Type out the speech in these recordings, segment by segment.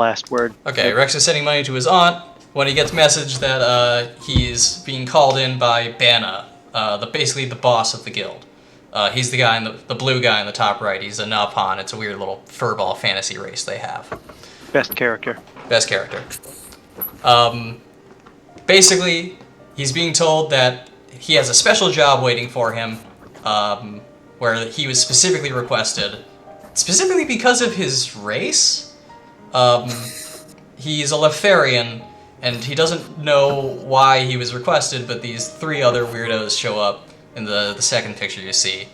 last word. Okay, Rex is sending money to his aunt when he gets message that he's being called in by Banna, basically the boss of the guild. He's the guy in the blue guy in the top right. He's a Napon. It's a weird little furball fantasy race they have. Best character. Best character. Basically, he's being told that he has a special job waiting for him, where he was specifically requested, specifically because of his race. He's a Leftharian, and he doesn't know why he was requested, but these 3 other weirdos show up in the second picture you see,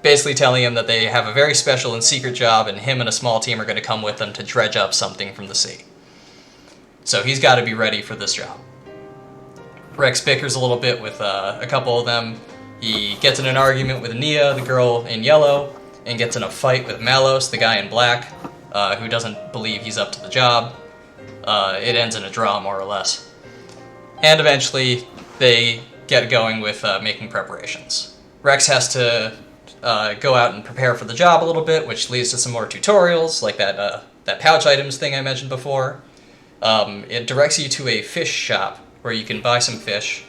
basically telling him that they have a very special and secret job, and him and a small team are going to come with them to dredge up something from the sea. So he's got to be ready for this job. Rex bickers a little bit with a couple of them. He gets in an argument with Nia, the girl in yellow, and gets in a fight with Malos, the guy in black, who doesn't believe he's up to the job. It ends in a draw, more or less. And eventually, they get going with making preparations. Rex has to go out and prepare for the job a little bit, which leads to some more tutorials, like that pouch items thing I mentioned before. It directs you to a fish shop, where you can buy some fish,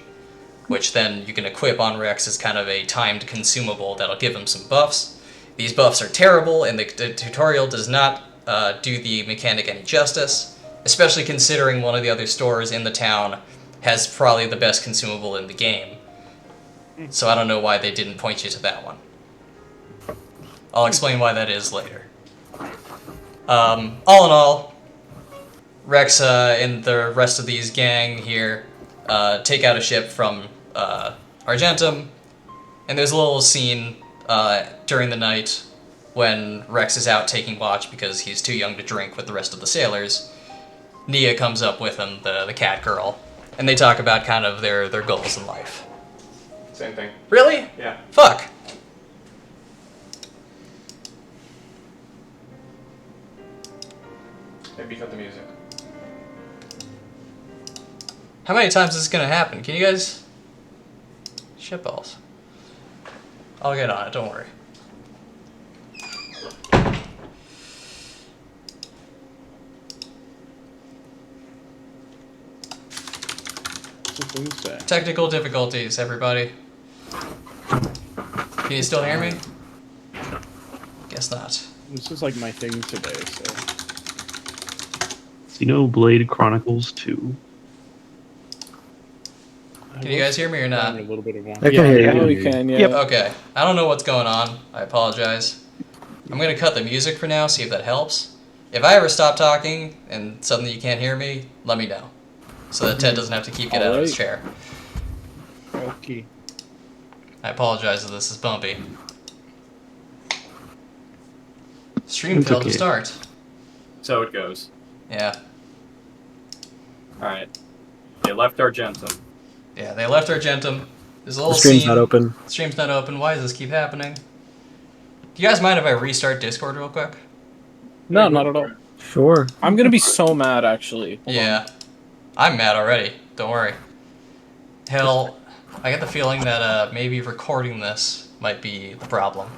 which then you can equip on Rex as kind of a timed consumable that'll give him some buffs. These buffs are terrible, and the tutorial does not do the mechanic any justice, especially considering one of the other stores in the town has probably the best consumable in the game. So I don't know why they didn't point you to that one. I'll explain why that is later. All in all, Rex and the rest of these gang here take out a ship from Argentum, and there's a little scene during the night when Rex is out taking watch because he's too young to drink with the rest of the sailors. Nia comes up with him, the cat girl, and they talk about kind of their goals in life. Same thing. Really? Yeah. Fuck. Maybe cut the music. How many times is this gonna happen? Can you guys... Shitballs. I'll get on it, don't worry. Technical difficulties, everybody. Can you still hear me? Guess not. This is like my thing today, so... Xenoblade Chronicles 2. Can you guys hear me or not? A little bit of one. I can hear you. Yeah, we can, yeah. Yep. Okay. I don't know what's going on. I apologize. I'm gonna cut the music for now, see if that helps. If I ever stop talking and suddenly you can't hear me, let me know. So that Ted doesn't have to keep getting out of his chair. Okay. I apologize if this is bumpy. Stream It's failed okay. to start. So it goes. Yeah. Alright. They left Argentum. Yeah, they left Argentum. There's a little The screen's scene. not open. The stream's not open. Why does this keep happening? Do you guys mind if I restart Discord real quick? No, not at all. Sure. I'm gonna be so mad, actually. Hold Yeah. I'm mad already. Don't worry. Hell, I get the feeling that maybe recording this might be the problem.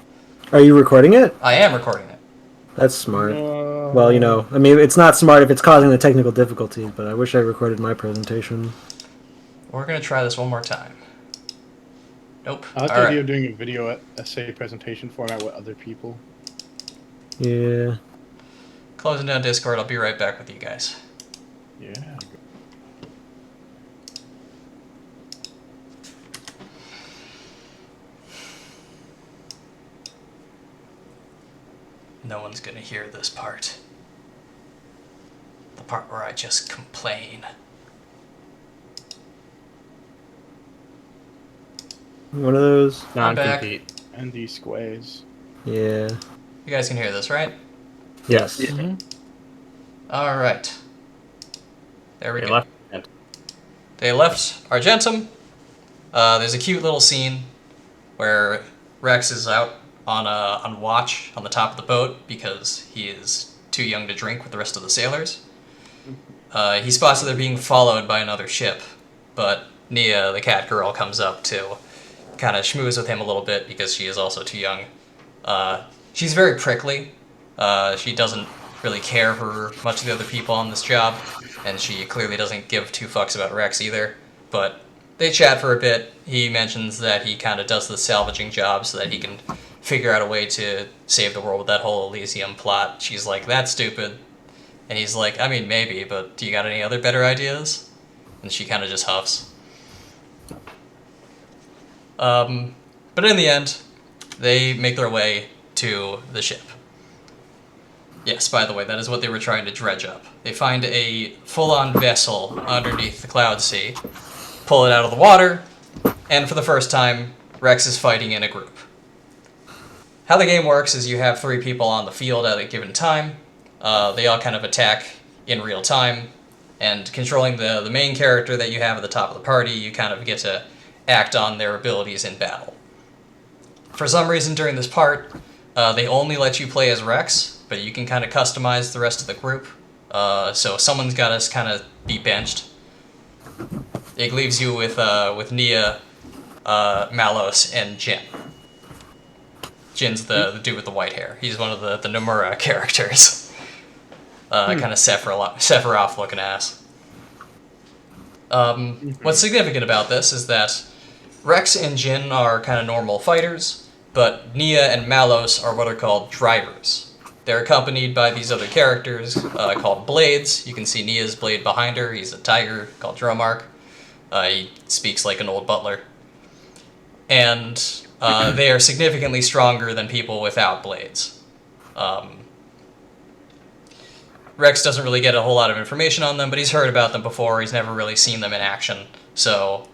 Are you recording it? I am recording it. That's smart. on. Well, you know, I mean, it's not smart if it's causing the technical difficulty, but I wish I recorded my presentation. We're gonna try this one more time. Nope. I like the All idea right. of doing a video essay presentation format with other people. Yeah. Closing down Discord. I'll be right back with you guys. Yeah. No one's gonna hear this part. The part where I just complain. One of those. I'm back. Non-compete. And these squares. Yeah. You guys can hear this, right? Yes. All right. There we They go. left. They left Argentum. There's a cute little scene where Rex is out on watch on the top of the boat because he is too young to drink with the rest of the sailors. He spots that they're being followed by another ship, but Nia, the cat girl, comes up to kind of schmooze with him a little bit because she is also too young. She's very prickly. She doesn't really care for much of the other people on this job, and she clearly doesn't give two fucks about Rex either. But they chat for a bit. He mentions that he kind of does the salvaging job so that he can figure out a way to save the world with that whole Elysium plot. She's like, that's stupid. And he's like, I mean, maybe, but do you got any other better ideas? And she kind of just huffs. But in the end, they make their way to the ship. Yes, by the way, that is what they were trying to dredge up. They find a full-on vessel underneath the Cloud Sea, pull it out of the water, and for the first time, Rex is fighting in a group. How the game works is you have 3 people on the field at a given time. They all kind of attack in real time, and controlling the main character that you have at the top of the party, you kind of get to act on their abilities in battle. For some reason during this part, they only let you play as Rex, but you can kind of customize the rest of the group. So someone's got to kind of be benched. It leaves you with Nia, Malos, and Jin. Jin's the dude with the white hair. He's one of the Nomura characters. Kind of Sephiroth looking ass. What's significant about this is that Rex and Jin are kind of normal fighters, but Nia and Malos are what are called drivers. They're accompanied by these other characters called Blades. You can see Nia's blade behind her. He's a tiger called Dromark. He speaks like an old butler. And they are significantly stronger than people without blades. Rex doesn't really get a whole lot of information on them, but he's heard about them before. He's never really seen them in action. So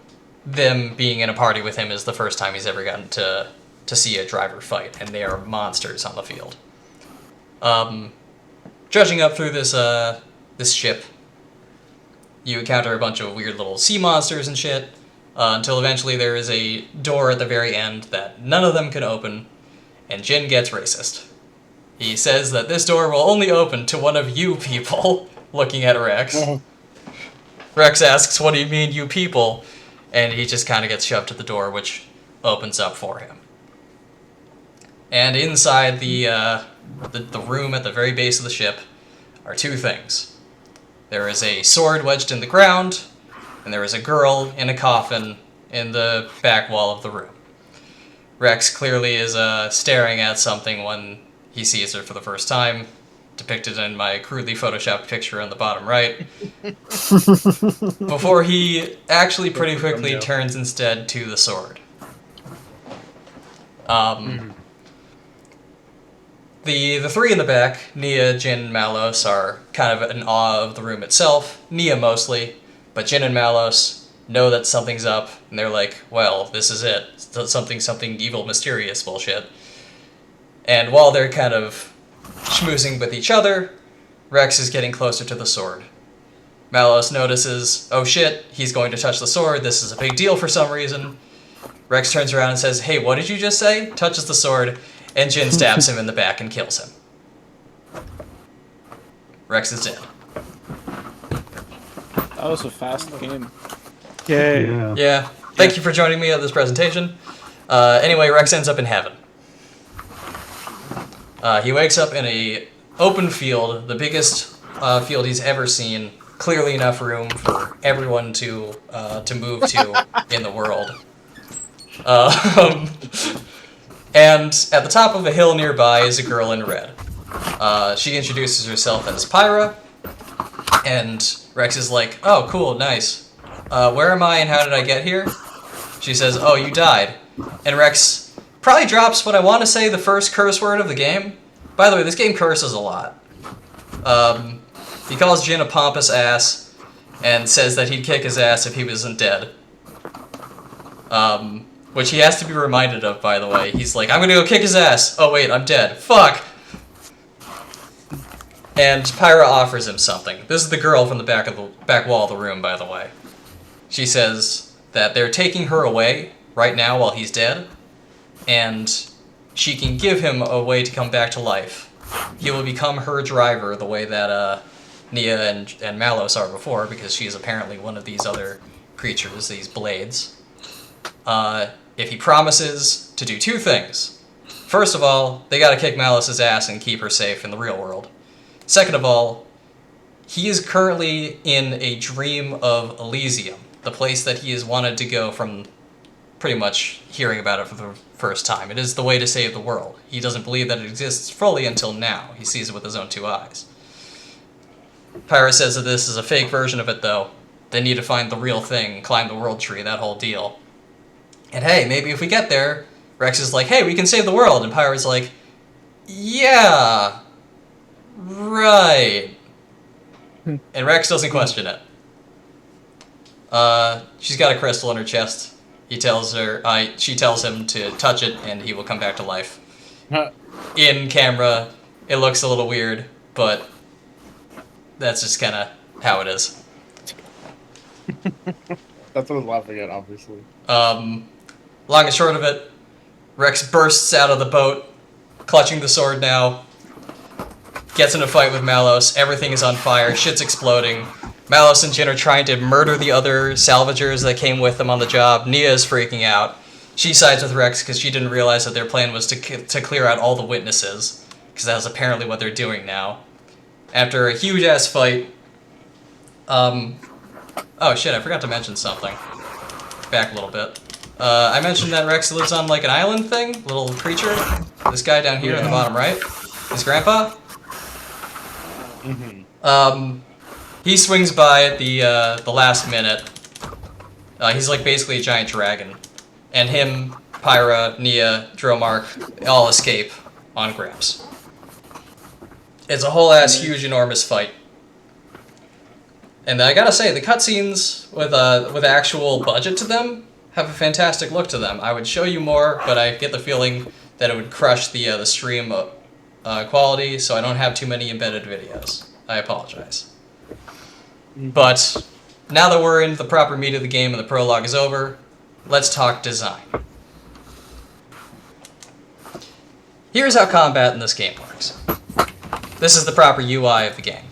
them being in a party with him is the first time he's ever gotten to see a driver fight, and they are monsters on the field. Dredging up through this ship, you encounter a bunch of weird little sea monsters and shit, until eventually there is a door at the very end that none of them can open, and Jin gets racist. He says that this door will only open to one of you people, looking at Rex. Rex asks, what do you mean, you people? And he just kind of gets shoved to the door, which opens up for him. And inside the room at the very base of the ship are 2 things. There is a sword wedged in the ground, and there is a girl in a coffin in the back wall of the room. Rex clearly is staring at something when he sees her for the first time, depicted in my crudely photoshopped picture on the bottom right, before he actually pretty quickly turns instead to the sword. The 3 in the back, Nia, Jin, and Malos, are kind of in awe of the room itself. Nia mostly, but Jin and Malos know that something's up, and they're like, well, this is it. Something evil, mysterious bullshit. And while they're kind of schmoozing with each other, Rex is getting closer to the sword. Malos notices, oh shit, he's going to touch the sword, this is a big deal for some reason. Rex turns around and says, hey, what did you just say? Touches the sword, and Jin stabs him in the back and kills him. Rex is dead. That was a fast game. Yay. Yeah. Thank you for joining me on this presentation. Anyway, Rex ends up in heaven. He wakes up in a open field, the biggest field he's ever seen. Clearly enough room for everyone to move to in the world. And at the top of a hill nearby is a girl in red. She introduces herself as Pyra, and Rex is like, oh, cool, nice. Where am I and how did I get here? She says, oh, you died. And Rex probably drops what I want to say the first curse word of the game. By the way, this game curses a lot. He calls Jin a pompous ass and says that he'd kick his ass if he wasn't dead. Which he has to be reminded of, by the way. He's like, I'm gonna go kick his ass. Oh wait, I'm dead. Fuck! And Pyra offers him something. This is the girl from the back wall of the room, by the way. She says that they're taking her away right now while he's dead, and she can give him a way to come back to life. He will become her driver the way that Nia and Malos are before, because she is apparently one of these other creatures, these blades. If he promises to do 2 things. First of all, they gotta kick Malos's ass and keep her safe in the real world. Second of all, he is currently in a dream of Elysium, the place that he has wanted to go from pretty much hearing about it for the first time. It is the way to save the world. He doesn't believe that it exists fully until now. He sees it with his own two eyes. Pyra says that this is a fake version of it, though. They need to find the real thing, climb the world tree, that whole deal. And hey, maybe if we get there, Rex is like, hey, we can save the world. And Pyra's like, yeah, right. And Rex doesn't question it. She's got a crystal in her chest. She tells him to touch it, and he will come back to life. In camera, it looks a little weird, but that's just kind of how it is. That's what I was laughing at, obviously. Long and short of it, Rex bursts out of the boat, clutching the sword now, gets in a fight with Malos. Everything is on fire. Shit's exploding. Malos and Jin are trying to murder the other salvagers that came with them on the job. Nia is freaking out. She sides with Rex because she didn't realize that their plan was to clear out all the witnesses, because that is apparently what they're doing now. After a huge-ass fight... Oh shit, I forgot to mention something. Back a little bit. I mentioned that Rex lives on like an island thing, little creature. This guy down here in the bottom right. His grandpa. He swings by at the last minute. He's like basically a giant dragon. And him, Pyra, Nia, Dromark, all escape on Gramps. It's a whole ass huge enormous fight. And I gotta say, the cutscenes with actual budget to them have a fantastic look to them. I would show you more, but I get the feeling that it would crush the stream quality, so I don't have too many embedded videos. I apologize. But now that we're in the proper meat of the game and the prologue is over, let's talk design. Here's how combat in this game works. This is the proper UI of the game.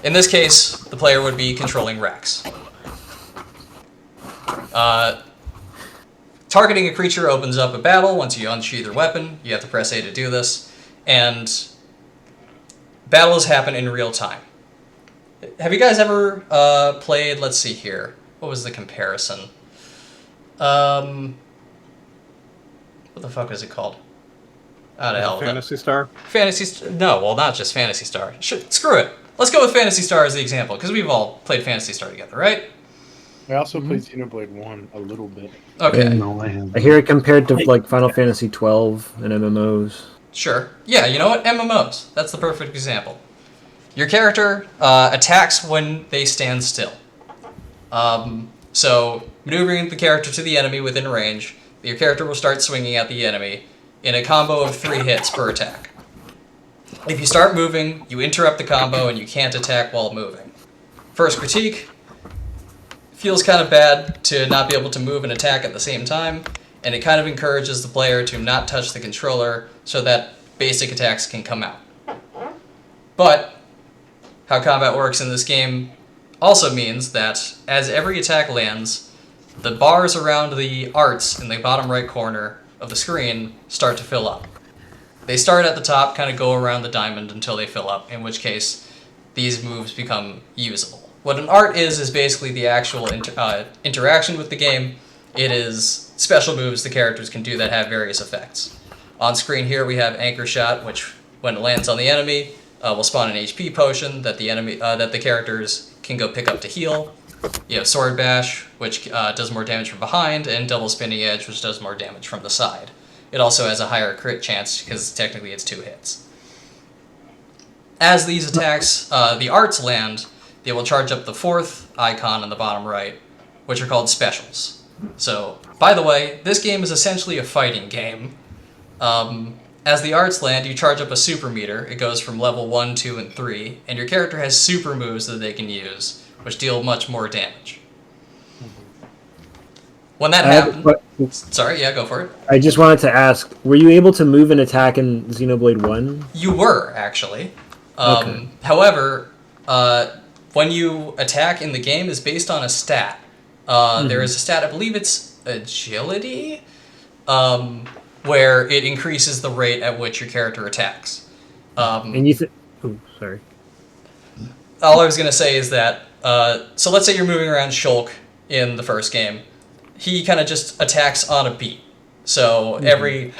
In this case, the player would be controlling Rex. Targeting a creature opens up a battle. Once you unsheath your weapon, you have to press A to do this. And battles happen in real time. Have you guys ever played, let's see here, what was the comparison? What the fuck is it called? Out of hell. Phantasy Star? No, well, not just Phantasy Star. Screw it. Let's go with Phantasy Star as the example, because we've all played Phantasy Star together, right? I also played Xenoblade 1 a little bit. Okay. No, I haven't. I hear it compared to like Final Fantasy 12 and MMOs. Sure. Yeah, you know what? MMOs. That's the perfect example. Your character attacks when they stand still. So, maneuvering the character to the enemy within range, your character will start swinging at the enemy in a combo of 3 hits per attack. If you start moving, you interrupt the combo and you can't attack while moving. First critique, feels kind of bad to not be able to move and attack at the same time, and it kind of encourages the player to not touch the controller so that basic attacks can come out. But how combat works in this game also means that as every attack lands, the bars around the arts in the bottom right corner of the screen start to fill up. They start at the top, kind of go around the diamond until they fill up, in which case these moves become usable. What an art is basically the actual interaction with the game. It is special moves the characters can do that have various effects. On screen here we have Anchor Shot, which when it lands on the enemy, will spawn an HP potion that the characters can go pick up to heal. You have Sword Bash, which does more damage from behind, and Double Spinning Edge, which does more damage from the side. It also has a higher crit chance, because technically it's 2 hits. As these attacks, the arts land, they will charge up the 4th icon in the bottom right, which are called specials. So, by the way, this game is essentially a fighting game. As the arts land, you charge up a super meter. It goes from level 1, 2, and 3, and your character has super moves that they can use, which deal much more damage. When that happens... Sorry, yeah, go for it. I just wanted to ask, were you able to move and attack in Xenoblade 1? You were, actually. Okay. However, when you attack in the game is based on a stat. There is a stat, I believe it's agility, where it increases the rate at which your character attacks. And you oh, sorry. all I was going to say is that, so let's say you're moving around Shulk in the first game. He kind of just attacks on a beat. So every,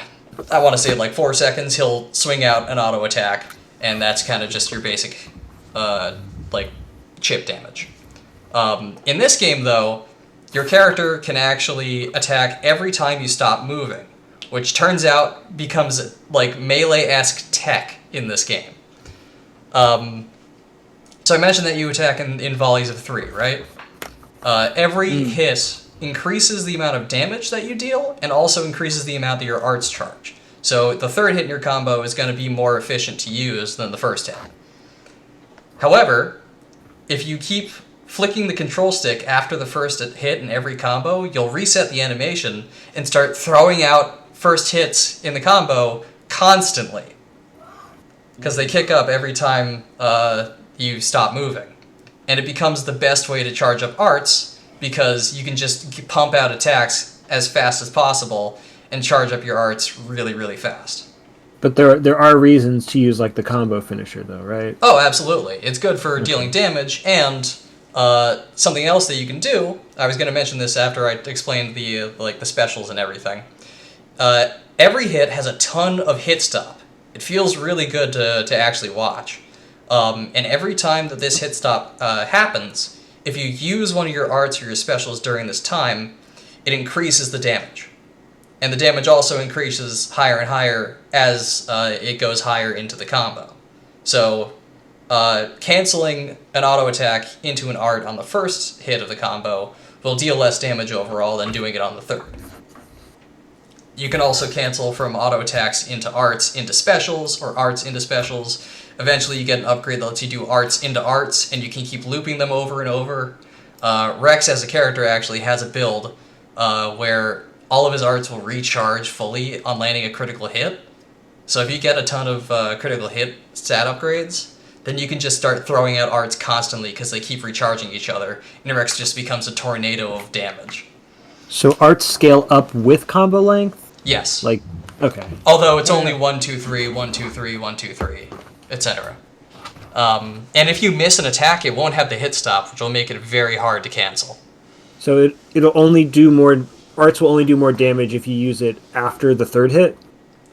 I want to say like 4 seconds, he'll swing out an auto attack, and that's kind of just your basic, like, chip damage. In this game, though, your character can actually attack every time you stop moving, which turns out becomes like melee-esque tech in this game. So I mentioned that you attack in volleys of 3, right? Every hit increases the amount of damage that you deal, and also increases the amount that your arts charge. So the third hit in your combo is going to be more efficient to use than the first hit. However, if you keep flicking the control stick after the first hit in every combo, you'll reset the animation and start throwing out first hits in the combo constantly. Because they kick up every time you stop moving. And it becomes the best way to charge up arts, because you can just pump out attacks as fast as possible and charge up your arts really, really fast. But there are reasons to use like the combo finisher though, right? Oh, absolutely. It's good for dealing damage, and something else that you can do, I was going to mention this after I explained the specials and everything. Every hit has a ton of hit stop. It feels really good to actually watch. And every time that this hit stop happens, if you use one of your arts or your specials during this time, it increases the damage. And the damage also increases higher and higher as it goes higher into the combo. So canceling an auto attack into an art on the first hit of the combo will deal less damage overall than doing it on the third. You can also cancel from auto attacks into arts into specials, or arts into specials. Eventually you get an upgrade that lets you do arts into arts, and you can keep looping them over and over. Rex as a character actually has a build where all of his arts will recharge fully on landing a critical hit. So if you get a ton of critical hit stat upgrades, then you can just start throwing out arts constantly because they keep recharging each other, and Rex just becomes a tornado of damage. So arts scale up with combo length? Yes. Like, okay. Although it's only 1, 2, 3, 1, 2, 3, 1, 2, 3, etc. And if you miss an attack, it won't have the hit stop, which will make it very hard to cancel. So it'll only do more. Arts will only do more damage if you use it after the third hit?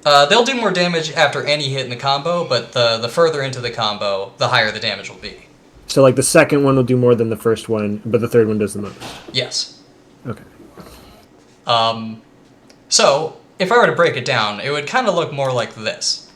They'll do more damage after any hit in the combo, but the further into the combo, the higher the damage will be. So like the second one will do more than the first one, but the third one does the most? Yes. Okay. So, if I were to break it down, it would kind of look more like this.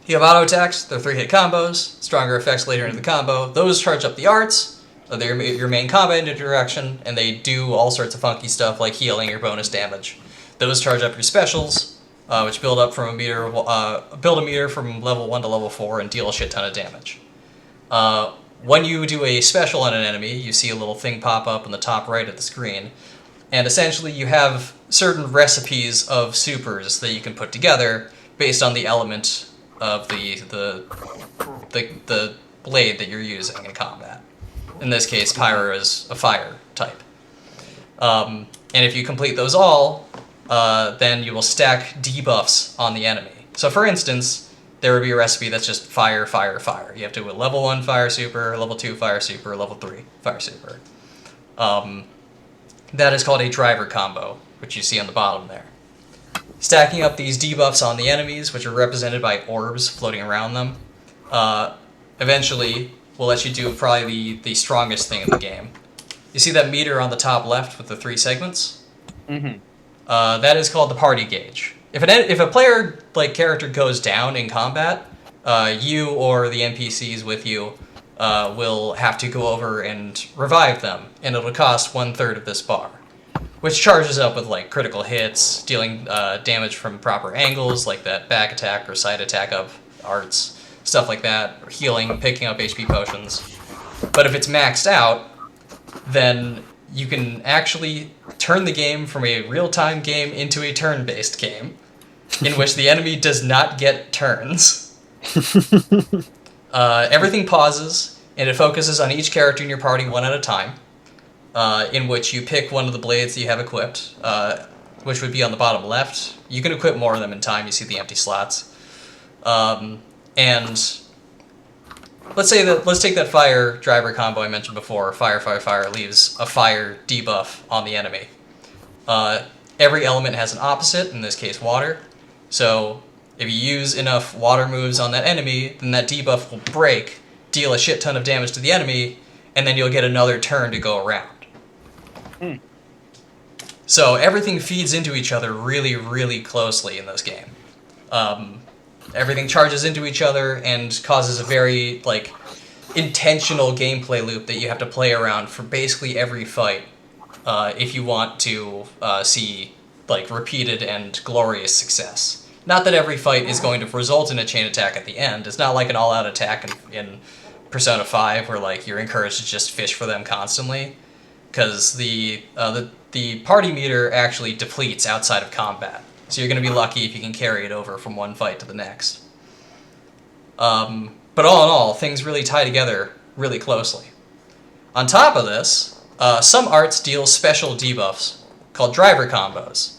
You have auto attacks, they're 3-hit combos, stronger effects later into the combo. Those charge up the arts, they're your main combat interaction, and they do all sorts of funky stuff like healing or bonus damage. Those charge up your specials, which build up from build a meter from level 1 to level 4 and deal a shit ton of damage. When you do a special on an enemy, you see a little thing pop up in the top right of the screen, and essentially you have certain recipes of supers that you can put together based on the element of the blade that you're using in combat. In this case, Pyro is a fire type. And if you complete those all, then you will stack debuffs on the enemy. So for instance, there would be a recipe that's just fire, fire, fire. You have to do a level 1 fire super, level 2 fire super, level 3 fire super. That is called a driver combo, which you see on the bottom there. Stacking up these debuffs on the enemies, which are represented by orbs floating around them, eventually will let you do probably the strongest thing in the game. You see that meter on the top left with the 3 segments? Mm-hmm. That is called the party gauge. If a player character goes down in combat, you or the NPCs with you will have to go over and revive them, and it'll cost 1/3 of this bar, which charges up with critical hits, dealing damage from proper angles, like that back attack or side attack of arts, stuff like that, or healing, picking up HP potions. But if it's maxed out, then you can actually turn the game from a real-time game into a turn-based game, in which the enemy does not get turns. Everything pauses, and it focuses on each character in your party one at a time, in which you pick one of the blades that you have equipped, which would be on the bottom left. You can equip more of them in time, you see the empty slots. And let's take that fire driver combo I mentioned before. Fire, fire, fire leaves a fire debuff on the enemy. Every element has an opposite. In this case, water. So if you use enough water moves on that enemy, then that debuff will break, deal a shit ton of damage to the enemy, and then you'll get another turn to go around. So everything feeds into each other really, really closely in this game. Everything charges into each other and causes a very intentional gameplay loop that you have to play around for basically every fight if you want to see repeated and glorious success. Not that every fight is going to result in a chain attack at the end. It's not like an all-out attack in Persona 5 where you're encouraged to just fish for them constantly, because the party meter actually depletes outside of combat. So you're going to be lucky if you can carry it over from one fight to the next. But all in all, things really tie together really closely. On top of this, some arts deal special debuffs called driver combos.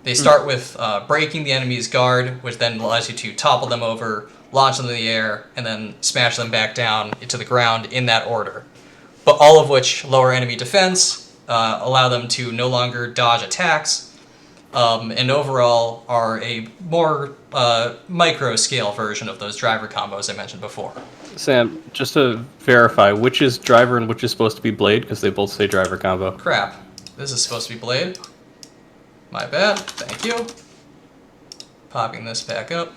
They start with breaking the enemy's guard, which then allows you to topple them over, launch them in the air, and then smash them back down into the ground in that order. But all of which lower enemy defense, allow them to no longer dodge attacks, and overall are a more micro-scale version of those driver combos I mentioned before. Sam, just to verify, which is driver and which is supposed to be blade? Because they both say driver combo. Crap. This is supposed to be blade. My bad. Thank you. Popping this back up.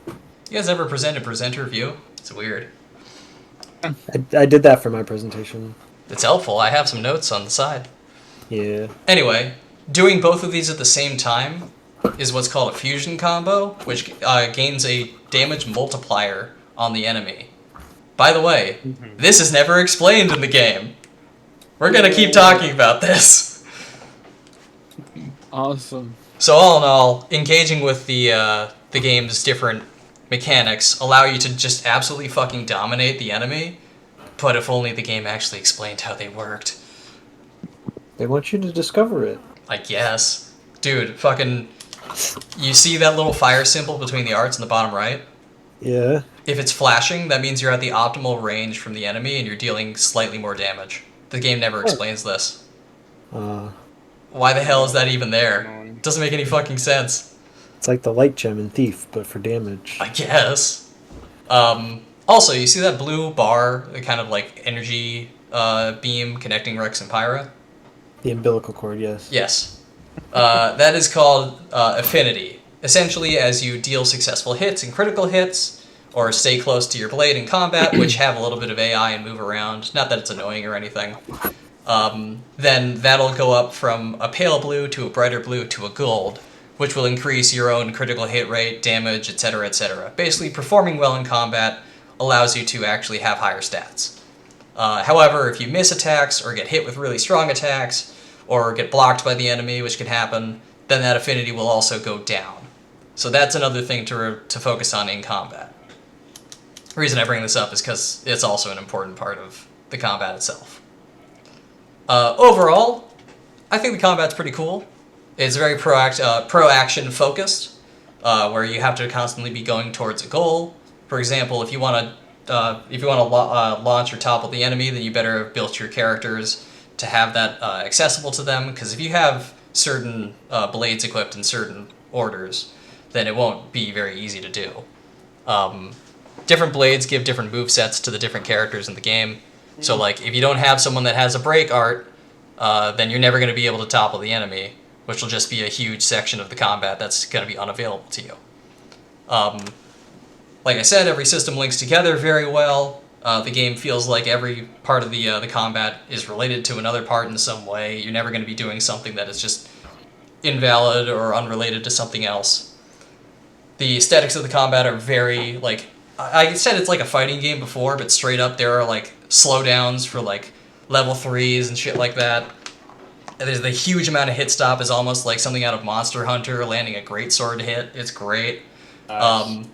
You guys ever present a presenter view? It's weird. I did that for my presentation. It's helpful. I have some notes on the side. Yeah. Anyway, doing both of these at the same time is what's called a fusion combo, which gains a damage multiplier on the enemy. By the way, this is never explained in the game. We're gonna keep talking about this. Awesome. So all in all, engaging with the game's different mechanics allow you to just absolutely fucking dominate the enemy, but if only the game actually explained how they worked. They want you to discover it. I guess. Dude, fucking... You see that little fire symbol between the arts in the bottom right? Yeah. If it's flashing, that means you're at the optimal range from the enemy and you're dealing slightly more damage. The game never explains this. Why the hell is that even there? Doesn't make any fucking sense. It's like the light gem in Thief, but for damage. I guess. Also, you see that blue bar, the kind of energy beam connecting Rex and Pyra? The umbilical cord, yes. Yes. That is called affinity. Essentially, as you deal successful hits and critical hits, or stay close to your blade in combat, which have a little bit of AI and move around, not that it's annoying or anything, then that'll go up from a pale blue to a brighter blue to a gold, which will increase your own critical hit rate, damage, etc., etc. Basically, performing well in combat allows you to actually have higher stats. However, if you miss attacks, or get hit with really strong attacks, or get blocked by the enemy, which can happen, then that affinity will also go down. So that's another thing to focus on in combat. The reason I bring this up is because it's also an important part of the combat itself. Overall, I think the combat's pretty cool. It's very pro-action focused, where you have to constantly be going towards a goal. For example, if you want to launch or topple the enemy, then you better have built your characters to have that accessible to them, because if you have certain blades equipped in certain orders, then it won't be very easy to do. Different blades give different movesets to the different characters in the game. So if you don't have someone that has a break art, then you're never going to be able to topple the enemy, which will just be a huge section of the combat that's going to be unavailable to you. Like I said, every system links together very well. The game feels like every part of the combat is related to another part in some way. You're never going to be doing something that is just invalid or unrelated to something else. The aesthetics of the combat are very, I said it's like a fighting game before, but straight up there are slowdowns for level 3s and shit like that. And there's the huge amount of hit stop is almost like something out of Monster Hunter, landing a greatsword hit. It's great. Nice.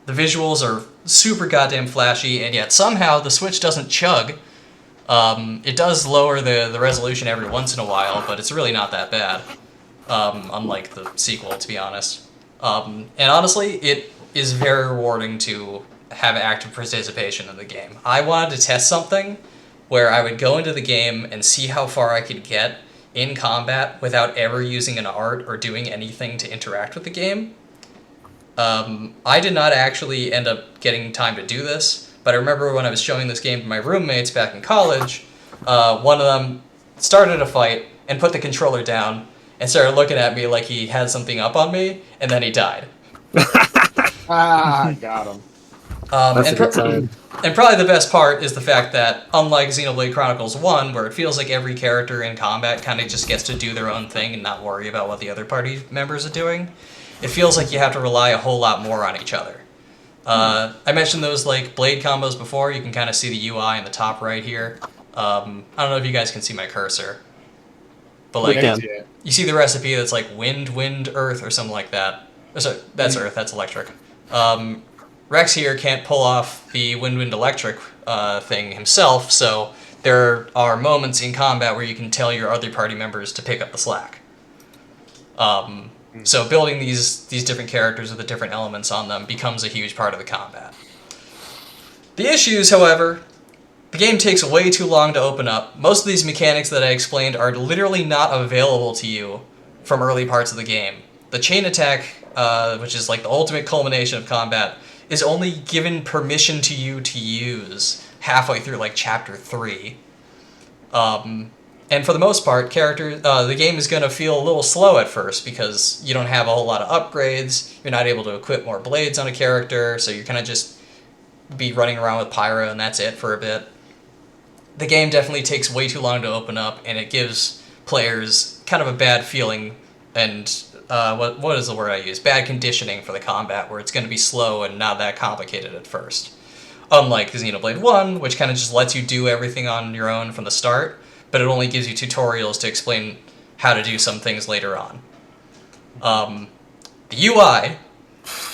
The visuals are super goddamn flashy, and yet somehow the Switch doesn't chug. It does lower the resolution every once in a while, but it's really not that bad, unlike the sequel, to be honest. And honestly, it is very rewarding to have active participation in the game. I wanted to test something where I would go into the game and see how far I could get in combat without ever using an art or doing anything to interact with the game. I did not actually end up getting time to do this, but I remember when I was showing this game to my roommates back in college, one of them started a fight and put the controller down and started looking at me like he had something up on me, and then he died. Got him. That's a good sign. And probably the best part is the fact that, unlike Xenoblade Chronicles 1, where it feels like every character in combat kind of just gets to do their own thing and not worry about what the other party members are doing, it feels like you have to rely a whole lot more on each other. I mentioned those like blade combos before. You can kind of see the UI in the top right here. I don't know if you guys can see my cursor, but like you see the recipe that's like wind, earth, or something like that. So that's earth. That's electric. Rex here can't pull off the wind, electric thing himself, so there are moments in combat where you can tell your other party members to pick up the slack. So building these different characters with the different elements on them becomes a huge part of the combat. The issues, however, the game takes way too long to open up. Most of these mechanics that I explained are literally not available to you from early parts of the game. The chain attack, which is like the ultimate culmination of combat, is only given permission to you to use halfway through like chapter 3. And for the most part, the game is going to feel a little slow at first because you don't have a whole lot of upgrades, you're not able to equip more blades on a character, so you're kind of just be running around with Pyro and that's it for a bit. The game definitely takes way too long to open up, and it gives players kind of a bad feeling and what is the word I use? Bad conditioning for the combat, where it's going to be slow and not that complicated at first. Unlike Xenoblade 1, which kind of just lets you do everything on your own from the start, but it only gives you tutorials to explain how to do some things later on. The UI,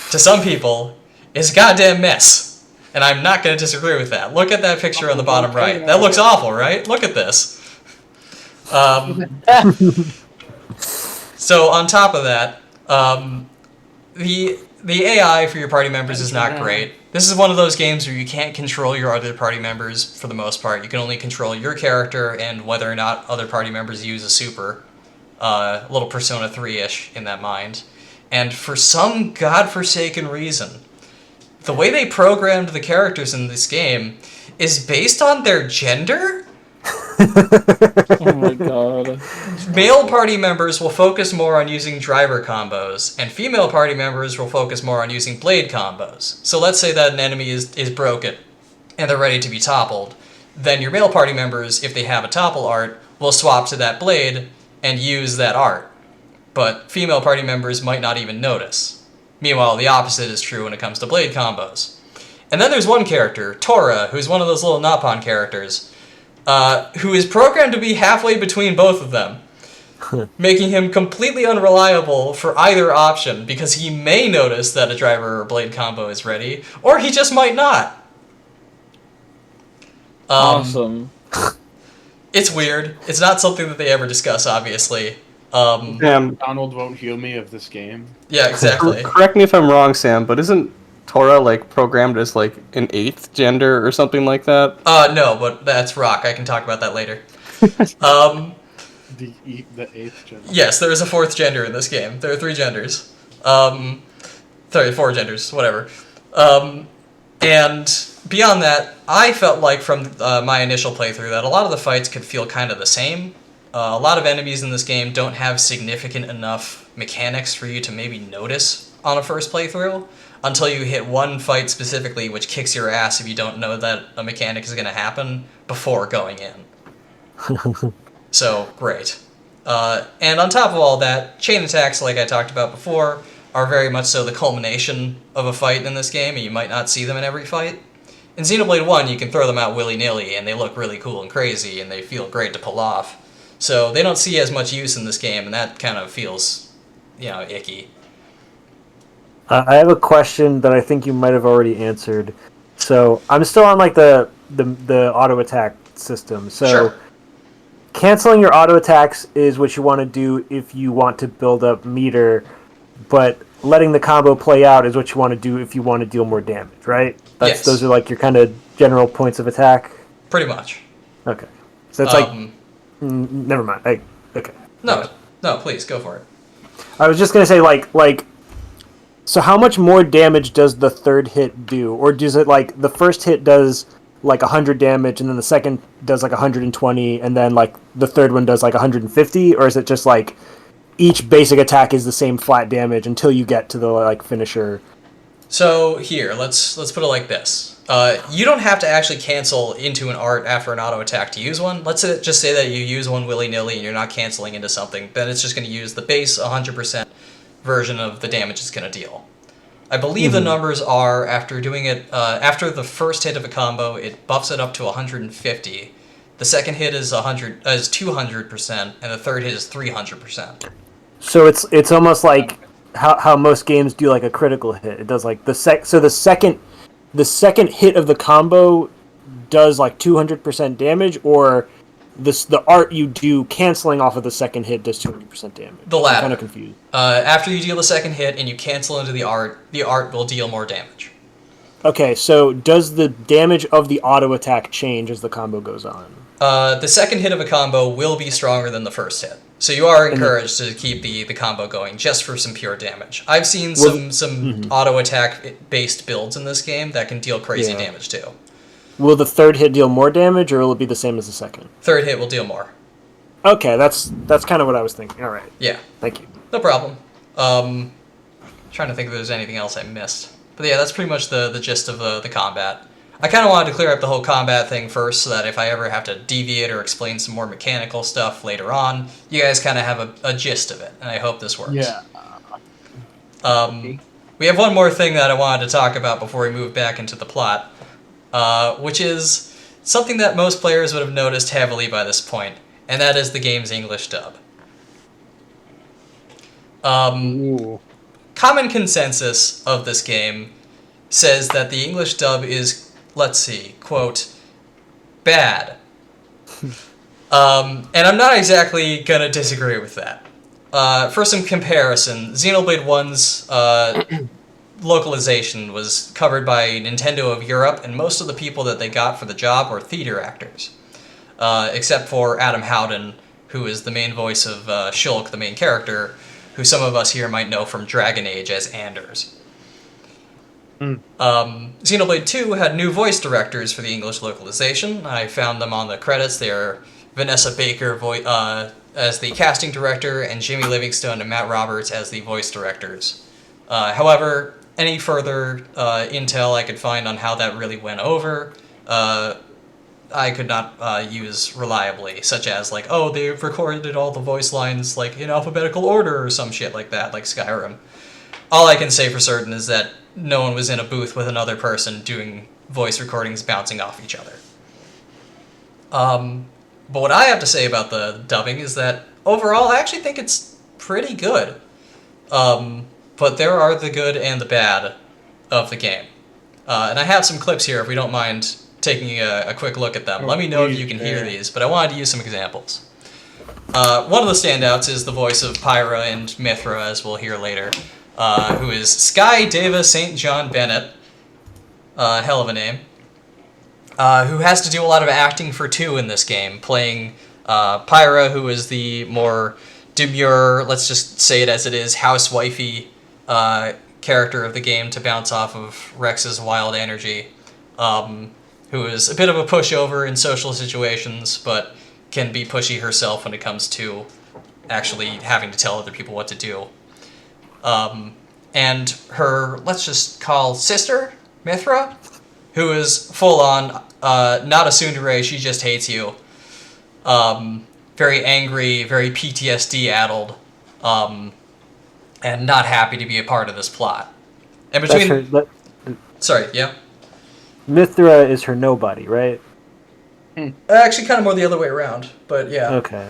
to some people, is a goddamn mess, and I'm not going to disagree with that. Look at that picture on the bottom right. That looks awful, right? Look at this. So on top of that, the AI for your party members is not great. This is one of those games where you can't control your other party members for the most part. You can only control your character and whether or not other party members use a super. A little Persona 3-ish in that mind. And for some godforsaken reason, the way they programmed the characters in this game is based on their gender? Oh my god. Male party members will focus more on using driver combos, and female party members will focus more on using blade combos. So let's say that an enemy is broken, and they're ready to be toppled. Then your male party members, if they have a topple art, will swap to that blade and use that art. But female party members might not even notice. Meanwhile, the opposite is true when it comes to blade combos. And then there's one character, Tora, who's one of those little Napon characters, who is programmed to be halfway between both of them, making him completely unreliable for either option because he may notice that a driver or blade combo is ready, or he just might not. Awesome. It's weird. It's not something that they ever discuss, obviously. Sam, Donald won't heal me of this game. Yeah, exactly. correct me if I'm wrong, Sam, but isn't Tora like programmed as like an 8th gender or something like that? No, but that's rock. I can talk about that later. The 8th gender. Yes, there is a 4th gender in this game. There are 3 genders. Sorry, 4 genders, whatever. And beyond that, I felt like from my initial playthrough that a lot of the fights could feel kind of the same. A lot of enemies in this game don't have significant enough mechanics for you to maybe notice on a first playthrough until you hit one fight specifically which kicks your ass if you don't know that a mechanic is going to happen before going in. So, great. And on top of all that, chain attacks, like I talked about before, are very much so the culmination of a fight in this game, and you might not see them in every fight. In Xenoblade 1, you can throw them out willy-nilly, and they look really cool and crazy, and they feel great to pull off. So they don't see as much use in this game, and that kind of feels, icky. I have a question that I think you might have already answered. So I'm still on like the auto attack system. So Sure. Canceling your auto attacks is what you want to do if you want to build up meter. But letting the combo play out is what you want to do if you want to deal more damage, right? Yes. Those are like your kind of general points of attack. Pretty much. Okay. So it's like, Um, never mind. Okay. no, no, please go for it. I was just gonna say like. So how much more damage does the third hit do, or does it like the first hit does like 100 damage, and then the second does like 120, and then like the third one does like 150, or is it just like each basic attack is the same flat damage until you get to the like finisher? So here, let's put it like this. You don't have to actually cancel into an art after an auto attack to use one. Let's just say that you use one willy-nilly and you're not canceling into something. Then it's just going to use the base 100% version of the damage it's going to deal. I believe the numbers are, after doing it, after the first hit of a combo, it buffs it up to 150. The second hit is 200%, and the third hit is 300%. So it's almost like how most games do like a critical hit. It does like the second hit of the combo does like 200% damage, or the art you do canceling off of the second hit does 200% damage. The latter. I'm kind of confused. After you deal the second hit and you cancel into the art will deal more damage. Okay, so does the damage of the auto attack change as the combo goes on? The second hit of a combo will be stronger than the first hit. So you are encouraged to keep the combo going just for some pure damage. I've seen some auto attack based builds in this game that can deal crazy damage too. Will the third hit deal more damage, or will it be the same as the second? Third hit will deal more. Okay, that's kind of what I was thinking. All right. Yeah. Thank you. No problem. Trying to think if there's anything else I missed. But yeah, that's pretty much the gist of the combat. I kind of wanted to clear up the whole combat thing first, so that if I ever have to deviate or explain some more mechanical stuff later on, you guys kind of have a gist of it, and I hope this works. Yeah. We have one more thing that I wanted to talk about before we move back into the plot, which is something that most players would have noticed heavily by this point, and that is the game's English dub. Common consensus of this game says that the English dub is, let's see, quote, bad. And I'm not exactly gonna disagree with that. For some comparison, Xenoblade 1's localization was covered by Nintendo of Europe, and most of the people that they got for the job were theater actors. Except for Adam Howden, who is the main voice of Shulk, the main character, who some of us here might know from Dragon Age as Anders. Xenoblade 2 had new voice directors for the English localization. I found them on the credits. They are Vanessa Baker as the casting director, and Jimmy Livingstone and Matt Roberts as the voice directors. However, any further intel I could find on how that really went over, I could not use reliably, such as like, oh, they've recorded all the voice lines like in alphabetical order or some shit like that, like Skyrim. All I can say for certain is that no one was in a booth with another person doing voice recordings bouncing off each other. But what I have to say about the dubbing is that overall I actually think it's pretty good. But there are the good and the bad of the game. And I have some clips here if we don't mind taking a quick look at them. Let me know if you can hear these, but I wanted to use some examples. One of the standouts is the voice of Pyra and Mithra, as we'll hear later, who is Sky Deva St. John Bennett, hell of a name, who has to do a lot of acting for two in this game, playing Pyra, who is the more demure, let's just say it as it is, housewifey character of the game to bounce off of Rex's wild energy, who is a bit of a pushover in social situations, but can be pushy herself when it comes to actually having to tell other people what to do. And her, let's just call sister, Mithra, who is full-on, not a tsundere, she just hates you. Very angry, very PTSD-addled, and not happy to be a part of this plot. And between... Sorry, yeah? Mithra is her nobody, right? Actually, kind of more the other way around, but yeah. Okay.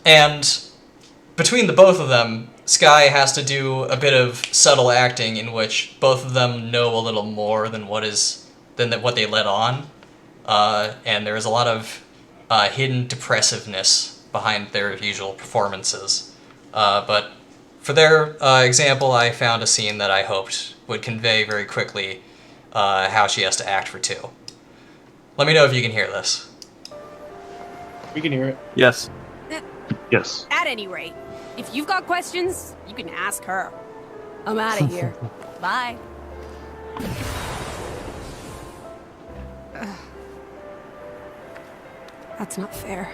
And between the both of them, Sky has to do a bit of subtle acting in which both of them know a little more than what they let on, and there is a lot of hidden depressiveness behind their usual performances. But for their example, I found a scene that I hoped would convey very quickly how she has to act for 2. Let me know if you can hear this. We can hear it. Yes. Yes. At any rate, if you've got questions, you can ask her. I'm out of here. Bye. That's not fair.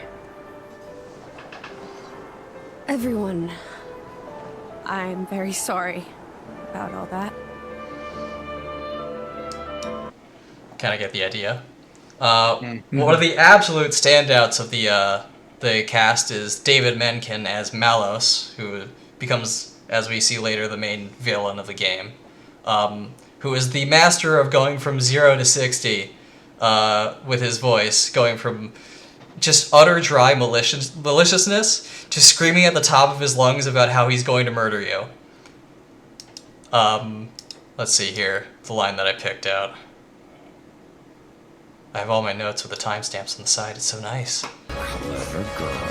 Everyone, I'm very sorry about all that. Kind of get the idea. One of the absolute standouts of the cast is David Menken as Malos, who becomes, as we see later, the main villain of the game, who is the master of going from 0 to 60 with his voice, going from just utter dry maliciousness to screaming at the top of his lungs about how he's going to murder you. Let's see here, the line that I picked out. I have all my notes with the timestamps on the side. It's so nice. Clever girl.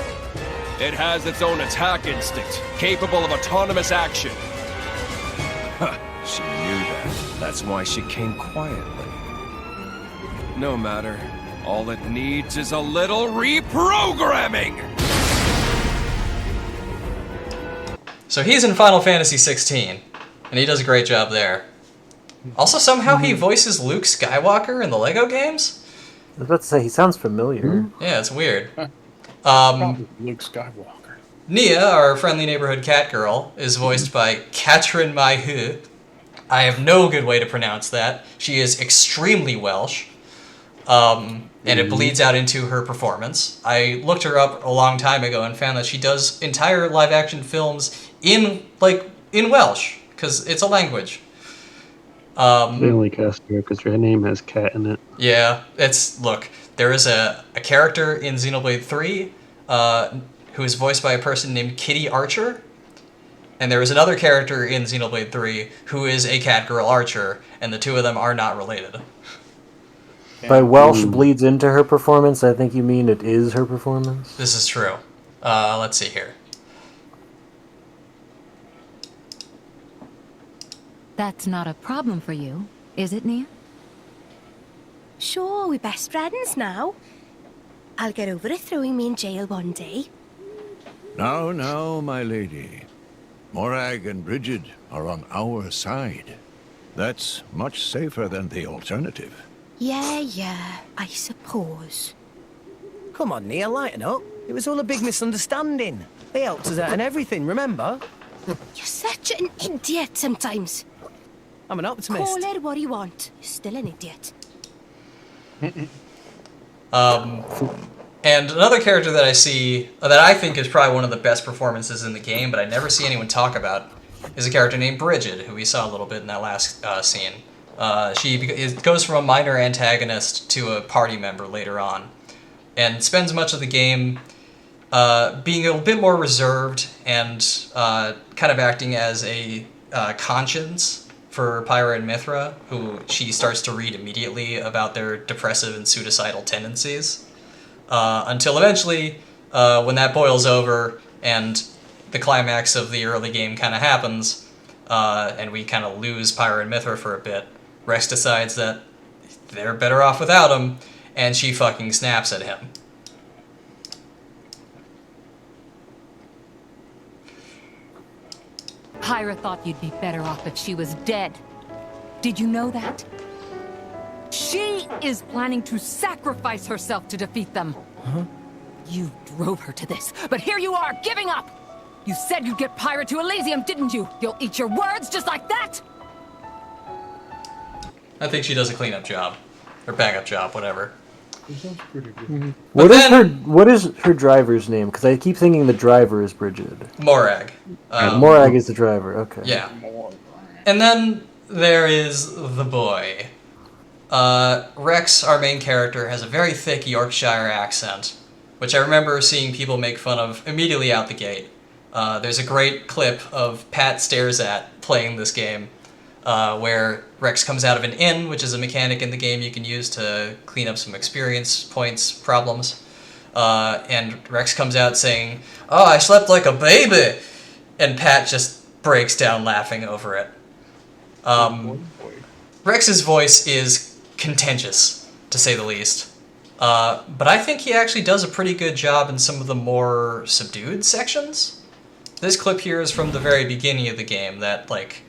It has its own attack instinct, capable of autonomous action. Huh, she knew that. That's why she came quietly. No matter. All it needs is a little reprogramming! So he's in Final Fantasy 16, and he does a great job there. Also, somehow he voices Luke Skywalker in the LEGO games? I was about to say, he sounds familiar. Yeah, it's weird. Luke Skywalker. Nia, our friendly neighborhood cat girl, is voiced by Katrin Maihu. I have no good way to pronounce that. She is extremely Welsh, and it bleeds out into her performance. I looked her up a long time ago and found that she does entire live-action films in Welsh, because it's a language. They only cast her because her name has cat in it. Yeah, look, there is a character in Xenoblade 3 who is voiced by a person named Kitty Archer, and there is another character in Xenoblade 3 who is a cat girl archer, and the two of them are not related. By Welsh bleeds into her performance, I think you mean it is her performance? This is true. Let's see here. That's not a problem for you, is it, Nia? Sure, we're best friends now. I'll get over it throwing me in jail one day. Now, now, my lady. Morag and Bridget are on our side. That's much safer than the alternative. Yeah, I suppose. Come on, Nia, lighten up. It was all a big misunderstanding. They helped us out and everything, remember? You're such an idiot sometimes. I'm an optimist. Call it what you want. You're still an idiot. And another character that I see, that I think is probably one of the best performances in the game, but I never see anyone talk about, is a character named Bridget, who we saw a little bit in that last scene. It goes from a minor antagonist to a party member later on, and spends much of the game being a bit more reserved and kind of acting as a conscience for Pyra and Mithra, who she starts to read immediately about their depressive and suicidal tendencies. Until eventually, when that boils over and the climax of the early game kind of happens, and we kind of lose Pyra and Mithra for a bit, Rex decides that they're better off without him, and she fucking snaps at him. Pyra thought you'd be better off if she was dead. Did you know that? She is planning to sacrifice herself to defeat them. Huh? You drove her to this, but here you are, giving up! You said you'd get Pyra to Elysium, didn't you? You'll eat your words just like that? I think she does a cleanup job. Or backup job, whatever. Pretty good. What is her driver's name? Because I keep thinking the driver is Bridget. Morag. Morag is the driver, okay. Yeah. And then there is the boy. Rex, our main character, has a very thick Yorkshire accent, which I remember seeing people make fun of immediately out the gate. There's a great clip of Pat Stares At playing this game, where Rex comes out of an inn, which is a mechanic in the game you can use to clean up some experience points problems. And Rex comes out saying, "Oh, I slept like a baby!" And Pat just breaks down laughing over it. Rex's voice is contentious, to say the least. But I think he actually does a pretty good job in some of the more subdued sections. This clip here is from the very beginning of the game, that, like,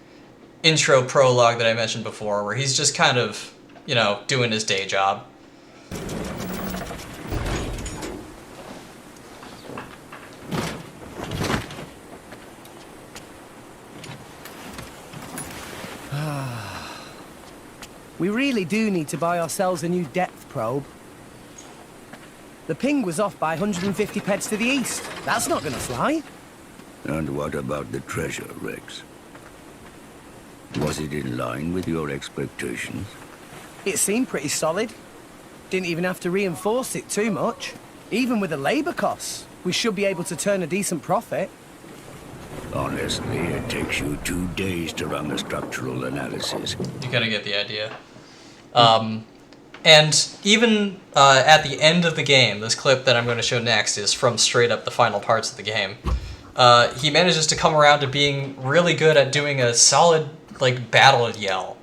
intro prologue that I mentioned before, where he's just kind of, you know, doing his day job. We really do need to buy ourselves a new depth probe. The ping was off by 150 peds to the east. That's not gonna fly. And what about the treasure, Rex? Was it in line with your expectations? It seemed pretty solid. Didn't even have to reinforce it too much. Even with the labor costs, we should be able to turn a decent profit. Honestly, it takes you 2 days to run the structural analysis. You kind of get the idea. And even at the end of the game, this clip that I'm going to show next is from straight up the final parts of the game. He manages to come around to being really good at doing a solid, like, battle yell,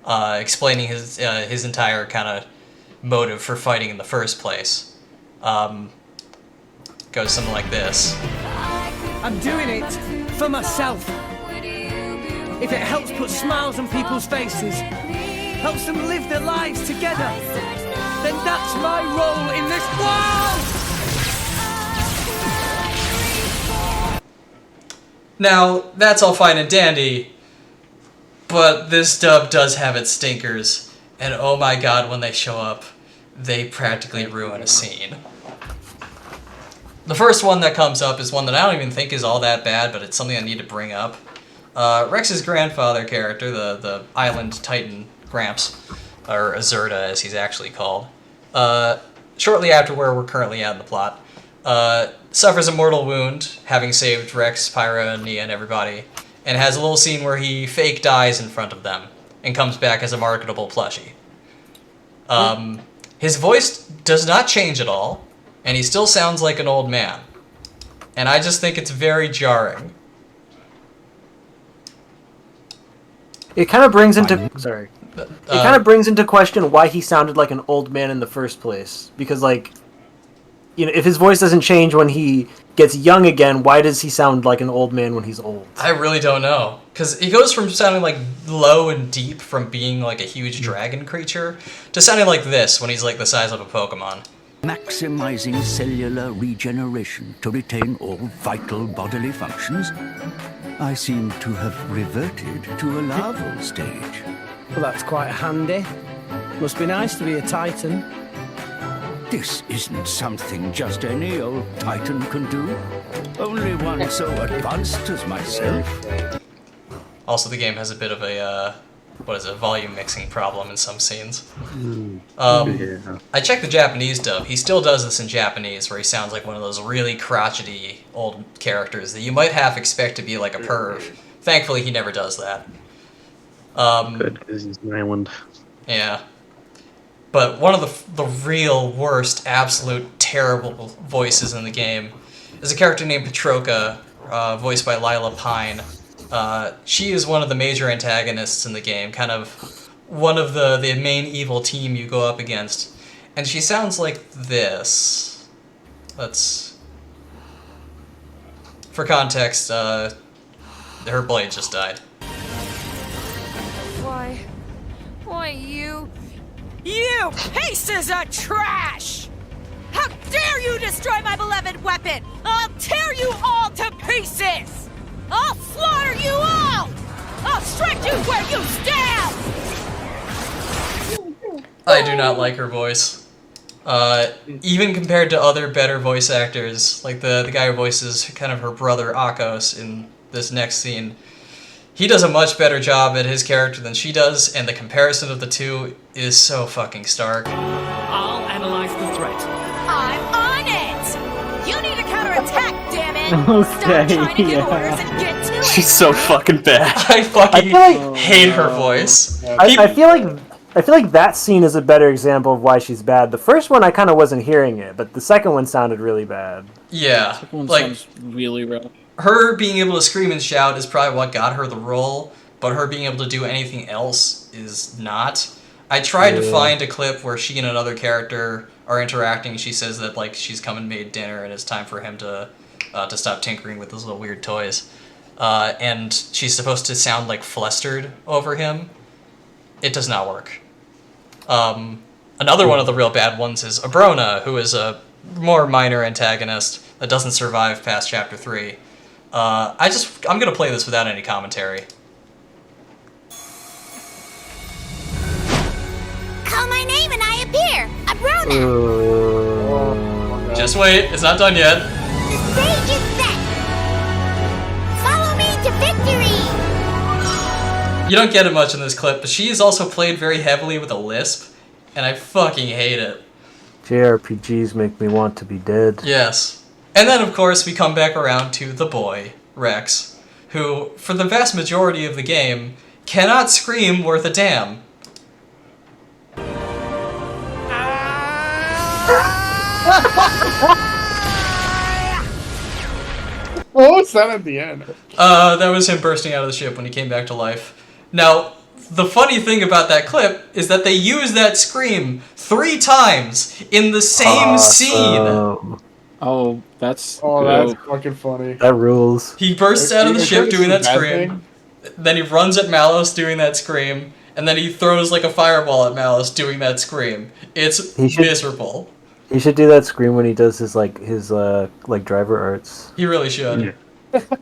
explaining his entire kind of motive for fighting in the first place. Goes something like this. I'm doing it for myself. If it helps put smiles on people's faces, helps them live their lives together, then that's my role in this world! Now, that's all fine and dandy, but this dub does have its stinkers, and oh my god, when they show up, they practically ruin a scene. The first one that comes up is one that I don't even think is all that bad, but it's something I need to bring up. Rex's grandfather character, the island titan Gramps, or Azurda as he's actually called, shortly after where we're currently at in the plot, suffers a mortal wound, having saved Rex, Pyra, Nia, and everybody, and has a little scene where he fake dies in front of them, and comes back as a marketable plushie. His voice does not change at all, and he still sounds like an old man. And I just think it's very jarring. It kind of brings into it kind of brings into question why he sounded like an old man in the first place. Because, like, you know, if his voice doesn't change when he gets young again, why does he sound like an old man when he's old? I really don't know. Because he goes from sounding like low and deep from being like a huge dragon creature to sounding like this when he's like the size of a Pokemon. Maximizing cellular regeneration to retain all vital bodily functions? I seem to have reverted to a larval stage. Well, that's quite handy. Must be nice to be a Titan. This isn't something just any old Titan can do. Only one so advanced as myself. Also, the game has a bit of a, volume mixing problem in some scenes. I checked the Japanese dub. He still does this in Japanese, where he sounds like one of those really crotchety old characters that you might half expect to be like a perv. Thankfully, he never does that. Good, because he's an island. Yeah. But one of the real worst, absolute terrible voices in the game is a character named Petroka, voiced by Lila Pine. She is one of the major antagonists in the game, kind of one of the main evil team you go up against. And she sounds like this. For context, her blade just died. Why you pieces of trash! How dare you destroy my beloved weapon! I'll tear you all to pieces! I'll slaughter you all! I'll strike you where you stand! I do not like her voice. Even compared to other better voice actors, like the guy who voices kind of her brother Akos in this next scene, he does a much better job at his character than she does, and the comparison of the two is so fucking stark. I'll analyze the threat. I'm on it! You need a counterattack, damn it! Okay, Stop trying to give orders and get to it! She's so fucking bad. I fucking hate her voice. I feel like that scene is a better example of why she's bad. The first one I kind of wasn't hearing it, but the second one sounded really bad. Yeah, Second one like sounds really rough. her being able to scream and shout is probably what got her the role, but her being able to do anything else is not. I tried to find a clip where she and another character are interacting. She says that like she's come and made dinner and it's time for him to stop tinkering with those little weird toys. And she's supposed to sound like flustered over him. It does not work. Another one of the real bad ones is Abrona, who is a more minor antagonist that doesn't survive past chapter 3. I'm gonna play this without any commentary. Call my name and I appear. Abrona. Just wait, it's not done yet. The stage is set. Follow me to victory. You don't get it much in this clip, but she is also played very heavily with a lisp, and I fucking hate it. JRPGs make me want to be dead. Yes. And then, of course, we come back around to the boy, Rex, who, for the vast majority of the game, cannot scream worth a damn. What was that at the end? That was him bursting out of the ship when he came back to life. Now, the funny thing about that clip is that they use that scream 3 times in the same scene. Oh, that's fucking funny. That rules. He bursts out of the ship doing that scream, then he runs at Malos doing that scream, and then he throws like a fireball at Malos doing that scream. It's miserable. He should do that scream when he does his driver arts. He really should.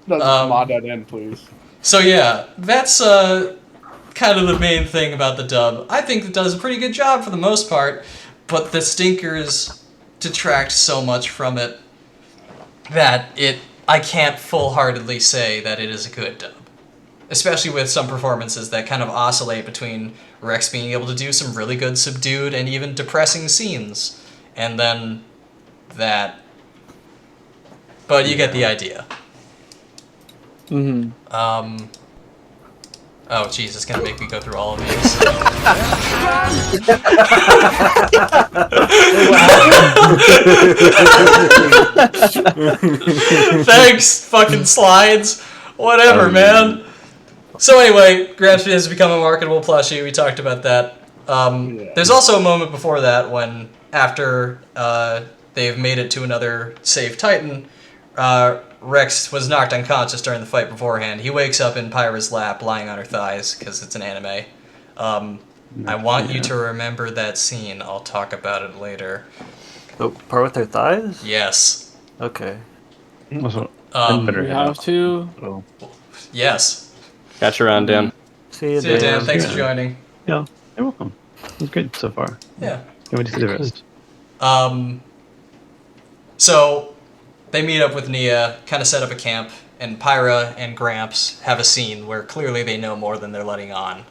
Mod that in, please. So yeah, that's kind of the main thing about the dub. I think it does a pretty good job for the most part, but the stinkers detract so much from it that I can't full-heartedly say that it is a good dub. Especially with some performances that kind of oscillate between Rex being able to do some really good subdued and even depressing scenes, and then that. But you get the idea. Mm-hmm. Oh, jeez, it's gonna make me go through all of these. Thanks, fucking slides. Whatever, man. So anyway, Gramps has become a marketable plushie. We talked about that. There's also a moment before that when, after they've made it to another safe Titan, Rex was knocked unconscious during the fight beforehand. He wakes up in Pyra's lap, lying on her thighs, because it's an anime. I want you to remember that scene. I'll talk about it later. The part with their thighs? Yes. Okay. We have to. Yes. Got you around, Dan. See you, Dan. Thanks for joining. Yeah, you're welcome. It's good so far. Yeah. Can't wait to see the rest. So they meet up with Nia, kind of set up a camp, and Pyra and Gramps have a scene where clearly they know more than they're letting on.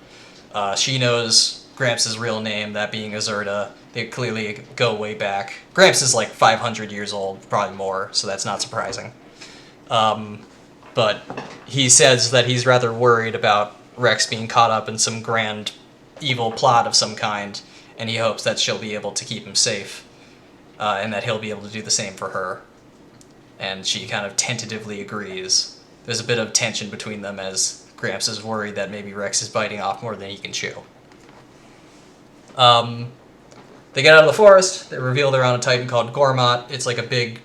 She knows Gramps' real name, that being Azurda. They clearly go way back. Gramps is like 500 years old, probably more, so that's not surprising. But he says that he's rather worried about Rex being caught up in some grand evil plot of some kind, and he hopes that she'll be able to keep him safe, and that he'll be able to do the same for her. And she kind of tentatively agrees. There's a bit of tension between them as Gramps is worried that maybe Rex is biting off more than he can chew. They get out of the forest. They reveal they're on a Titan called Gormott. It's like a big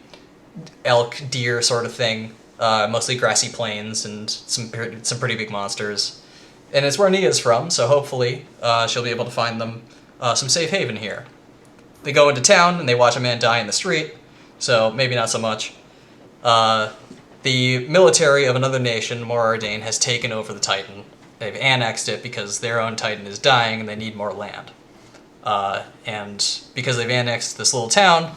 elk, deer sort of thing. Mostly grassy plains and some pretty big monsters. And it's where Nia's from, so hopefully she'll be able to find them some safe haven here. They go into town and they watch a man die in the street, so maybe not so much. The military of another nation, Morardain, has taken over the Titan. They've annexed it because their own Titan is dying and they need more land. And because they've annexed this little town,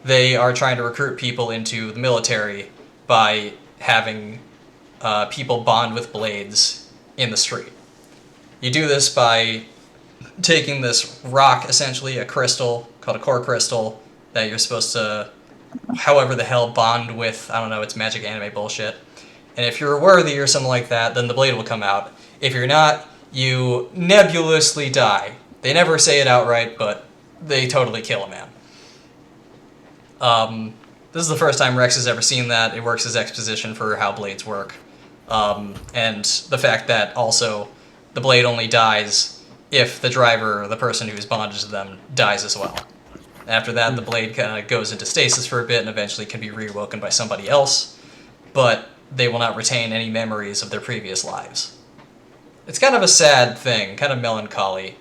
they are trying to recruit people into the military by having people bond with blades in the street. You do this by taking this rock, essentially a crystal called a core crystal, that you're supposed to, however the hell, bond with. I don't know, it's magic anime bullshit. And if you're worthy or something like that, then the blade will come out. If you're not, you nebulously die. They never say it outright, but they totally kill a man. This is the first time Rex has ever seen that. It works as exposition for how blades work. And the fact that also the blade only dies if the driver, or the person who's bonded to them, dies as well. After that, the blade kind of goes into stasis for a bit and eventually can be reawoken by somebody else, but they will not retain any memories of their previous lives. It's kind of a sad thing, kind of melancholy,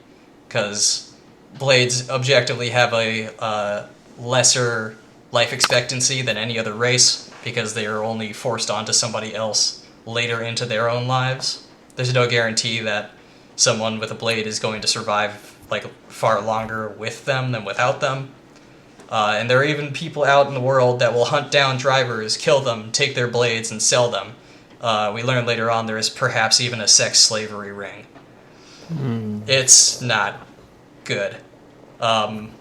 because blades objectively have a lesser life expectancy than any other race, because they are only forced onto somebody else later into their own lives. There's no guarantee that someone with a blade is going to survive like far longer with them than without them. And there are even people out in the world that will hunt down drivers, kill them, take their blades, and sell them. We learn later on there is perhaps even a sex slavery ring. It's not good. And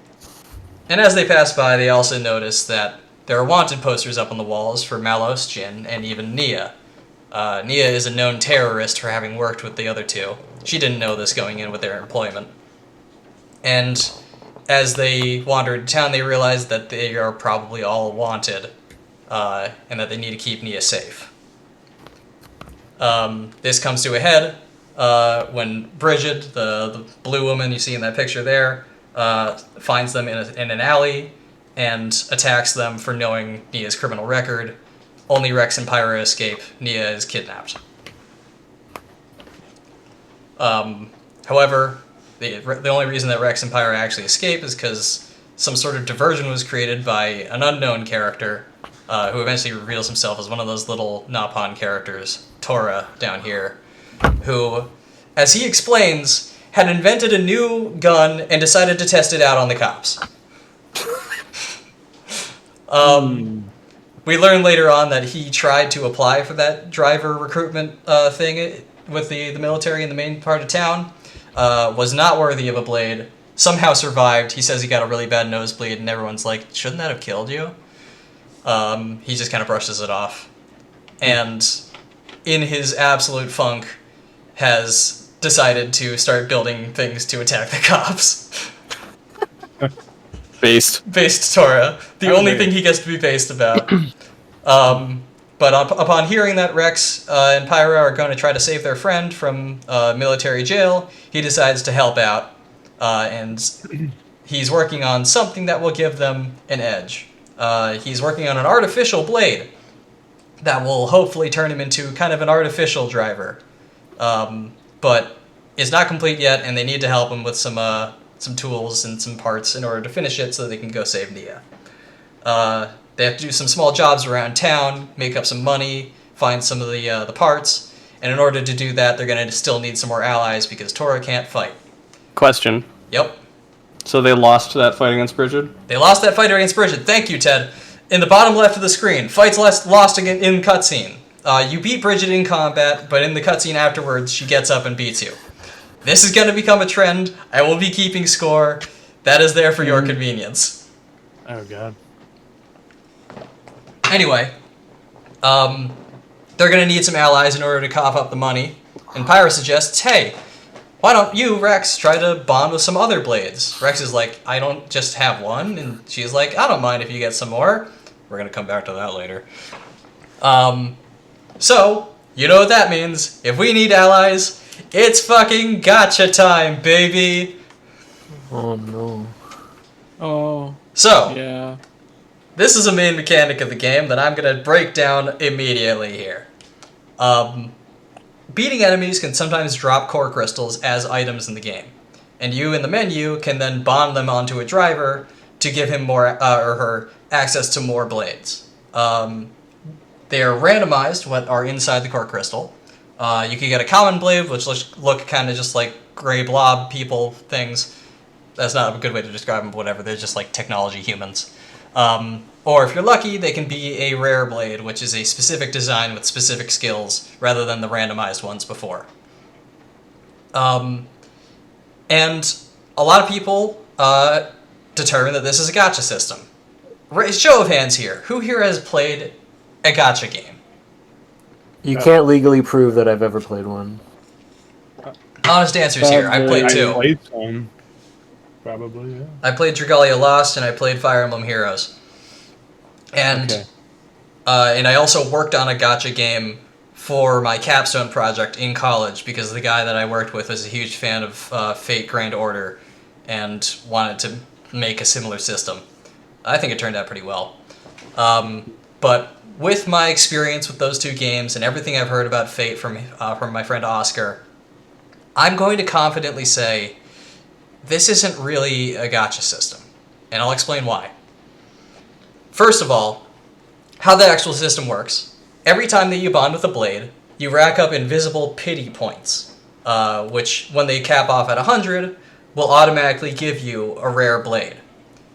as they pass by, they also notice that there are wanted posters up on the walls for Malos, Jin, and even Nia. Nia is a known terrorist for having worked with the other two. She didn't know this going in with their employment. And as they wander into town, they realize that they are probably all wanted, and that they need to keep Nia safe. This comes to a head when Bridget, the blue woman you see in that picture there, finds them in an alley and attacks them for knowing Nia's criminal record. Only Rex and Pyra escape. Nia is kidnapped. However, the only reason that Rex and Pyra actually escape is because some sort of diversion was created by an unknown character who eventually reveals himself as one of those little Napon characters, Tora, down here, who, as he explains, had invented a new gun and decided to test it out on the cops. We learn later on that he tried to apply for that driver recruitment thing with the military in the main part of town, was not worthy of a blade, somehow survived. He says he got a really bad nosebleed, and everyone's like, shouldn't that have killed you? He just kind of brushes it off. And in his absolute funk, has decided to start building things to attack the cops. Based Tora. The only thing he gets to be based about. But upon hearing that Rex and Pyra are going to try to save their friend from military jail, he decides to help out. And he's working on something that will give them an edge. He's working on an artificial blade that will hopefully turn him into kind of an artificial driver. But it's not complete yet, and they need to help him with some tools and some parts in order to finish it so they can go save Nia. They have to do some small jobs around town, make up some money, find some of the parts, and in order to do that, they're going to still need some more allies because Tora can't fight. Question. Yep. So they lost that fight against Bridget? They lost that fight against Bridget. Thank you, Ted. In the bottom left of the screen, fights lost again in cutscene. You beat Bridget in combat, but in the cutscene afterwards, she gets up and beats you. This is going to become a trend. I will be keeping score. That is there for your convenience. Oh, God. Anyway, they're going to need some allies in order to cough up the money. And Pyra suggests, hey, why don't you, Rex, try to bond with some other blades? Rex is like, I don't just have one. And she's like, I don't mind if you get some more. We're going to come back to that later. So, you know what that means. If we need allies, it's fucking gotcha time, baby! Oh, no. Oh. So, yeah. This is a main mechanic of the game that I'm going to break down immediately here. Beating enemies can sometimes drop core crystals as items in the game. And you in the menu can then bond them onto a driver to give him more, or her, access to more blades. They are randomized, what are inside the core crystal. You can get a common blade, which look kind of just like gray blob people things. That's not a good way to describe them, but whatever. They're just like technology humans. Or if you're lucky, they can be a rare blade, which is a specific design with specific skills, rather than the randomized ones before. And a lot of people determine that this is a gacha system. Show of hands here. Who here has played a gacha game? You can't legally prove that I've ever played one. Honest answers here. I played two. I played some. Probably, yeah. I played Dragalia Lost and I played Fire Emblem Heroes. And Okay. and I also worked on a gacha game for my capstone project in college because the guy that I worked with was a huge fan of Fate Grand Order and wanted to make a similar system. I think it turned out pretty well. But with my experience with those two games and everything I've heard about Fate from my friend Oscar, I'm going to confidently say this isn't really a gacha system. And I'll explain why. First of all, how the actual system works. Every time that you bond with a blade, you rack up invisible pity points, which, when they cap off at 100, will automatically give you a rare blade.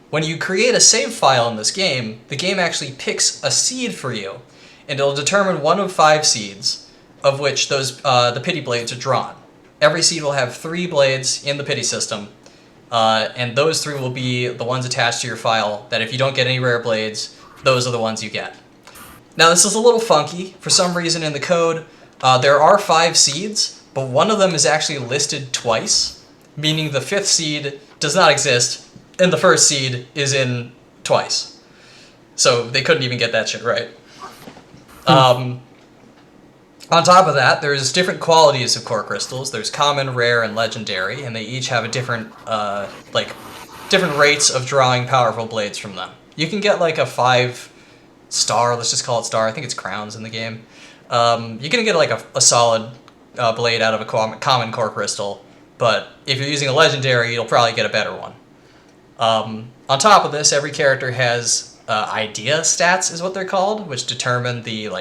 When you create a save file in this game, the game actually picks a seed for you, and it'll determine one of 5 seeds, of which the pity blades are drawn. Every seed will have 3 blades in the pity system, and those 3 will be the ones attached to your file that if you don't get any rare blades, those are the ones you get. Now this is a little funky. For some reason in the code, there are 5 seeds, but one of them is actually listed twice, meaning the 5th seed does not exist, and the 1st seed is in twice. So they couldn't even get that shit right. On top of that, there's different qualities of core crystals. There's common, rare, and legendary, and they each have a different, different rates of drawing powerful blades from them. You can get like a 5-star, let's just call it star, I think it's crowns in the game. You can get like a solid blade out of a common core crystal, but if you're using a legendary, you'll probably get a better one. On top of this, every character has idea stats, is what they're called, which determine the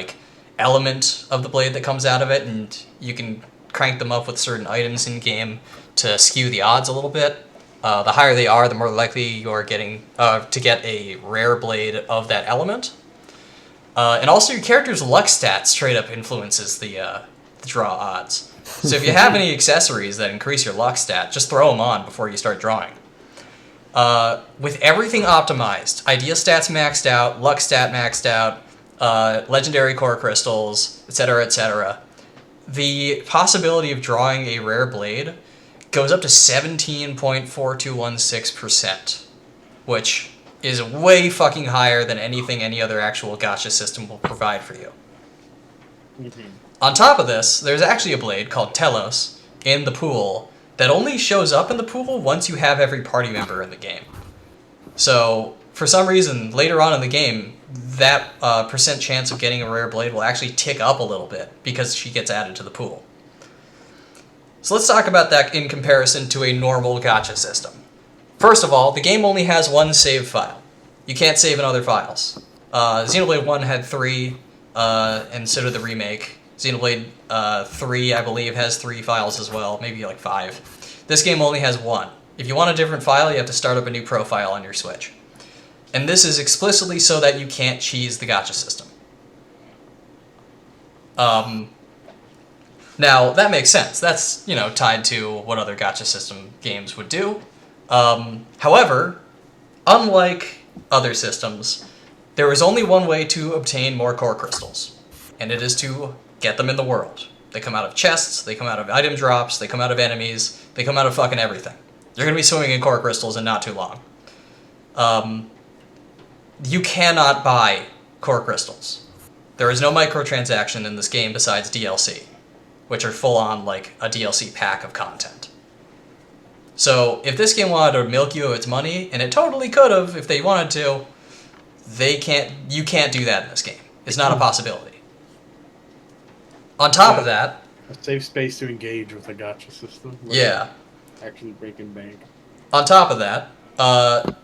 element of the blade that comes out of it, and you can crank them up with certain items in game to skew the odds a little bit. The higher they are, the more likely you're getting to get a rare blade of that element. And also your character's luck stat straight up influences the draw odds. So if you have any accessories that increase your luck stat, just throw them on before you start drawing. With everything optimized, idea stats maxed out, luck stat maxed out, legendary core crystals, etc., the possibility of drawing a rare blade goes up to 17.4216%, which is way fucking higher than anything any other actual gacha system will provide for you. On top of this, there's actually a blade called Telos in the pool that only shows up in the pool once you have every party member in the game. So, for some reason, later on in the game, that percent chance of getting a rare blade will actually tick up a little bit because she gets added to the pool. So let's talk about that in comparison to a normal gacha system. First of all, the game only has 1 save file. You can't save in other files. Xenoblade 1 had 3, and so did the remake. Xenoblade 3, I believe, has 3 files as well, maybe like 5. This game only has 1. If you want a different file, you have to start up a new profile on your Switch. And this is explicitly so that you can't cheese the gacha system. Now, that makes sense. That's, tied to what other gacha system games would do. However, unlike other systems, there is only one way to obtain more core crystals, and it is to get them in the world. They come out of chests, they come out of item drops, they come out of enemies, they come out of fucking everything. You're going to be swimming in core crystals in not too long. You cannot buy core crystals. There is no microtransaction in this game besides DLC, which are full-on like a DLC pack of content. So if this game wanted to milk you of its money, and it totally could have if they wanted to, you can't do that in this game. It's not a possibility. On top of that, a safe space to engage with a gacha system. Yeah. Actually breaking bank. On top of that,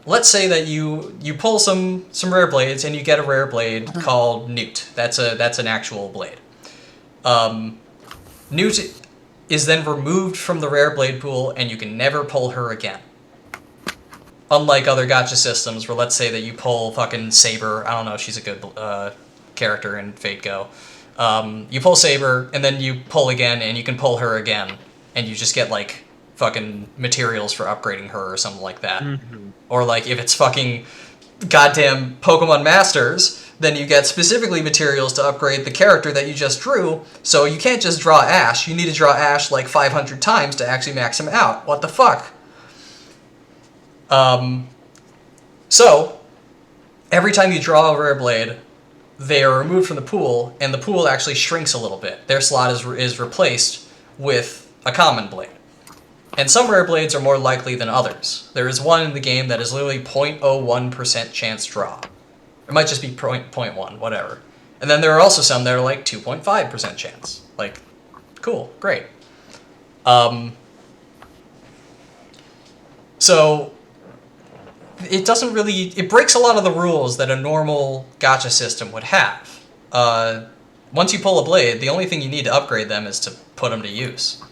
let's say that you pull some rare blades and you get a rare blade called Newt. That's an actual blade. Newt is then removed from the rare blade pool and you can never pull her again. Unlike other gacha systems where let's say that you pull fucking Saber, I don't know, she's a good character in Fate Go. You pull Saber and then you pull again and you can pull her again and you just get like fucking materials for upgrading her or something like that. Mm-hmm. Or like if it's fucking goddamn Pokemon Masters, then you get specifically materials to upgrade the character that you just drew, so you can't just draw Ash, you need to draw Ash like 500 times to actually max him out. What the fuck? So, every time you draw a rare blade, they are removed from the pool, and the pool actually shrinks a little bit. Their slot is replaced with a common blade. And some rare blades are more likely than others. There is one in the game that is literally 0.01% chance draw. It might just be 0.1, whatever. And then there are also some that are like 2.5% chance. Like, cool, great. So it doesn't really, it breaks a lot of the rules that a normal gacha system would have. Once you pull a blade, the only thing you need to upgrade them is to put them to use.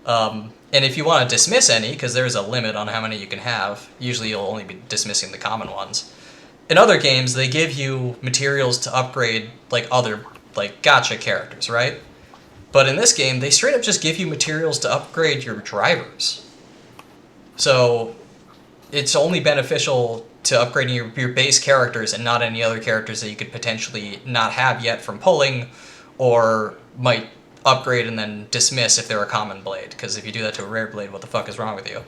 And if you want to dismiss any, because there's a limit on how many you can have, usually you'll only be dismissing the common ones. In other games, they give you materials to upgrade like other like gacha characters, right? But in this game, they straight up just give you materials to upgrade your drivers. So it's only beneficial to upgrading your base characters and not any other characters that you could potentially not have yet from pulling, or might upgrade and then dismiss if they're a common blade. Because if you do that to a rare blade, what the fuck is wrong with you?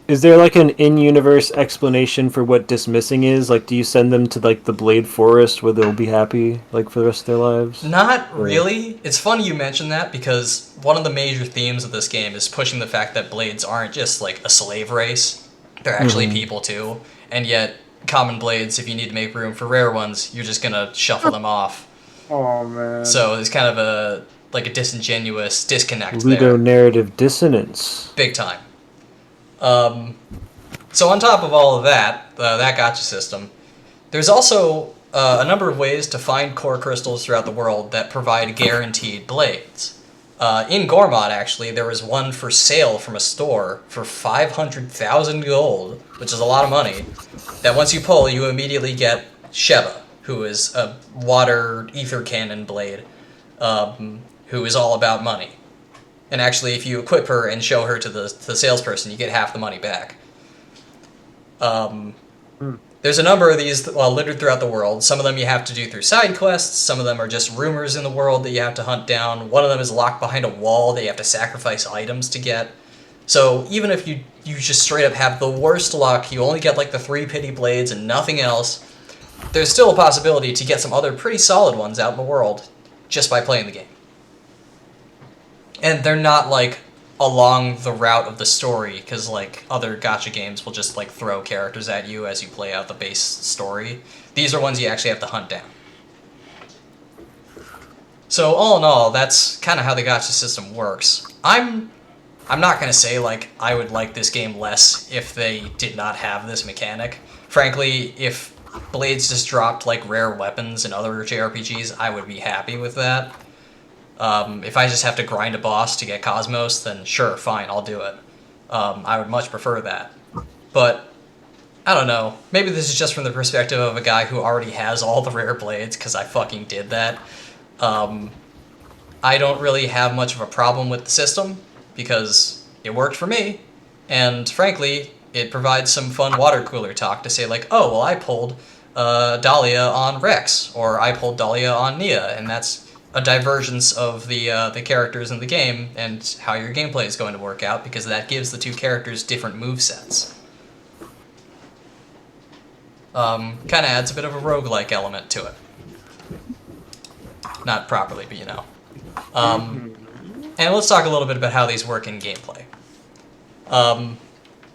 Is there like an in-universe explanation for what dismissing is? Like, do you send them to like the Blade Forest where they'll be happy like for the rest of their lives? Not really. It's funny you mention that, because one of the major themes of this game is pushing the fact that blades aren't just like a slave race. They're actually people too. And yet, common blades, if you need to make room for rare ones, you're just gonna shuffle them off. Oh man. So there's kind of a disingenuous disconnect Ludo narrative dissonance. Big time. So on top of all of that, that gacha system, there's also a number of ways to find core crystals throughout the world that provide guaranteed blades. In Gormod, actually, there was one for sale from a store for 500,000 gold, which is a lot of money, that once you pull, you immediately get Sheba, who is a water ether cannon blade, who is all about money. And actually, if you equip her and show her to the salesperson, you get half the money back. There's a number of these littered throughout the world. Some of them you have to do through side quests. Some of them are just rumors in the world that you have to hunt down. One of them is locked behind a wall that you have to sacrifice items to get. So even if you just straight up have the worst luck, you only get like the 3 pity blades and nothing else, there's still a possibility to get some other pretty solid ones out in the world just by playing the game. And they're not like along the route of the story, because like other gacha games will just like throw characters at you as you play out the base story. These are ones you actually have to hunt down. So all in all, that's kind of how the gacha system works. I'm not going to say like I would like this game less if they did not have this mechanic. Frankly, if blades just dropped like rare weapons in other JRPGs, I would be happy with that. If I just have to grind a boss to get Cosmos, then sure, fine, I'll do it. I would much prefer that. But, I don't know, maybe this is just from the perspective of a guy who already has all the rare blades, because I fucking did that. I don't really have much of a problem with the system, because it worked for me, and frankly, it provides some fun water cooler talk to say like, oh, well, I pulled Dahlia on Rex, or I pulled Dahlia on Nia, and that's a divergence of the characters in the game and how your gameplay is going to work out, because that gives the two characters different movesets. Kind of adds a bit of a roguelike element to it. Not properly, but you know. And let's talk a little bit about how these work in gameplay.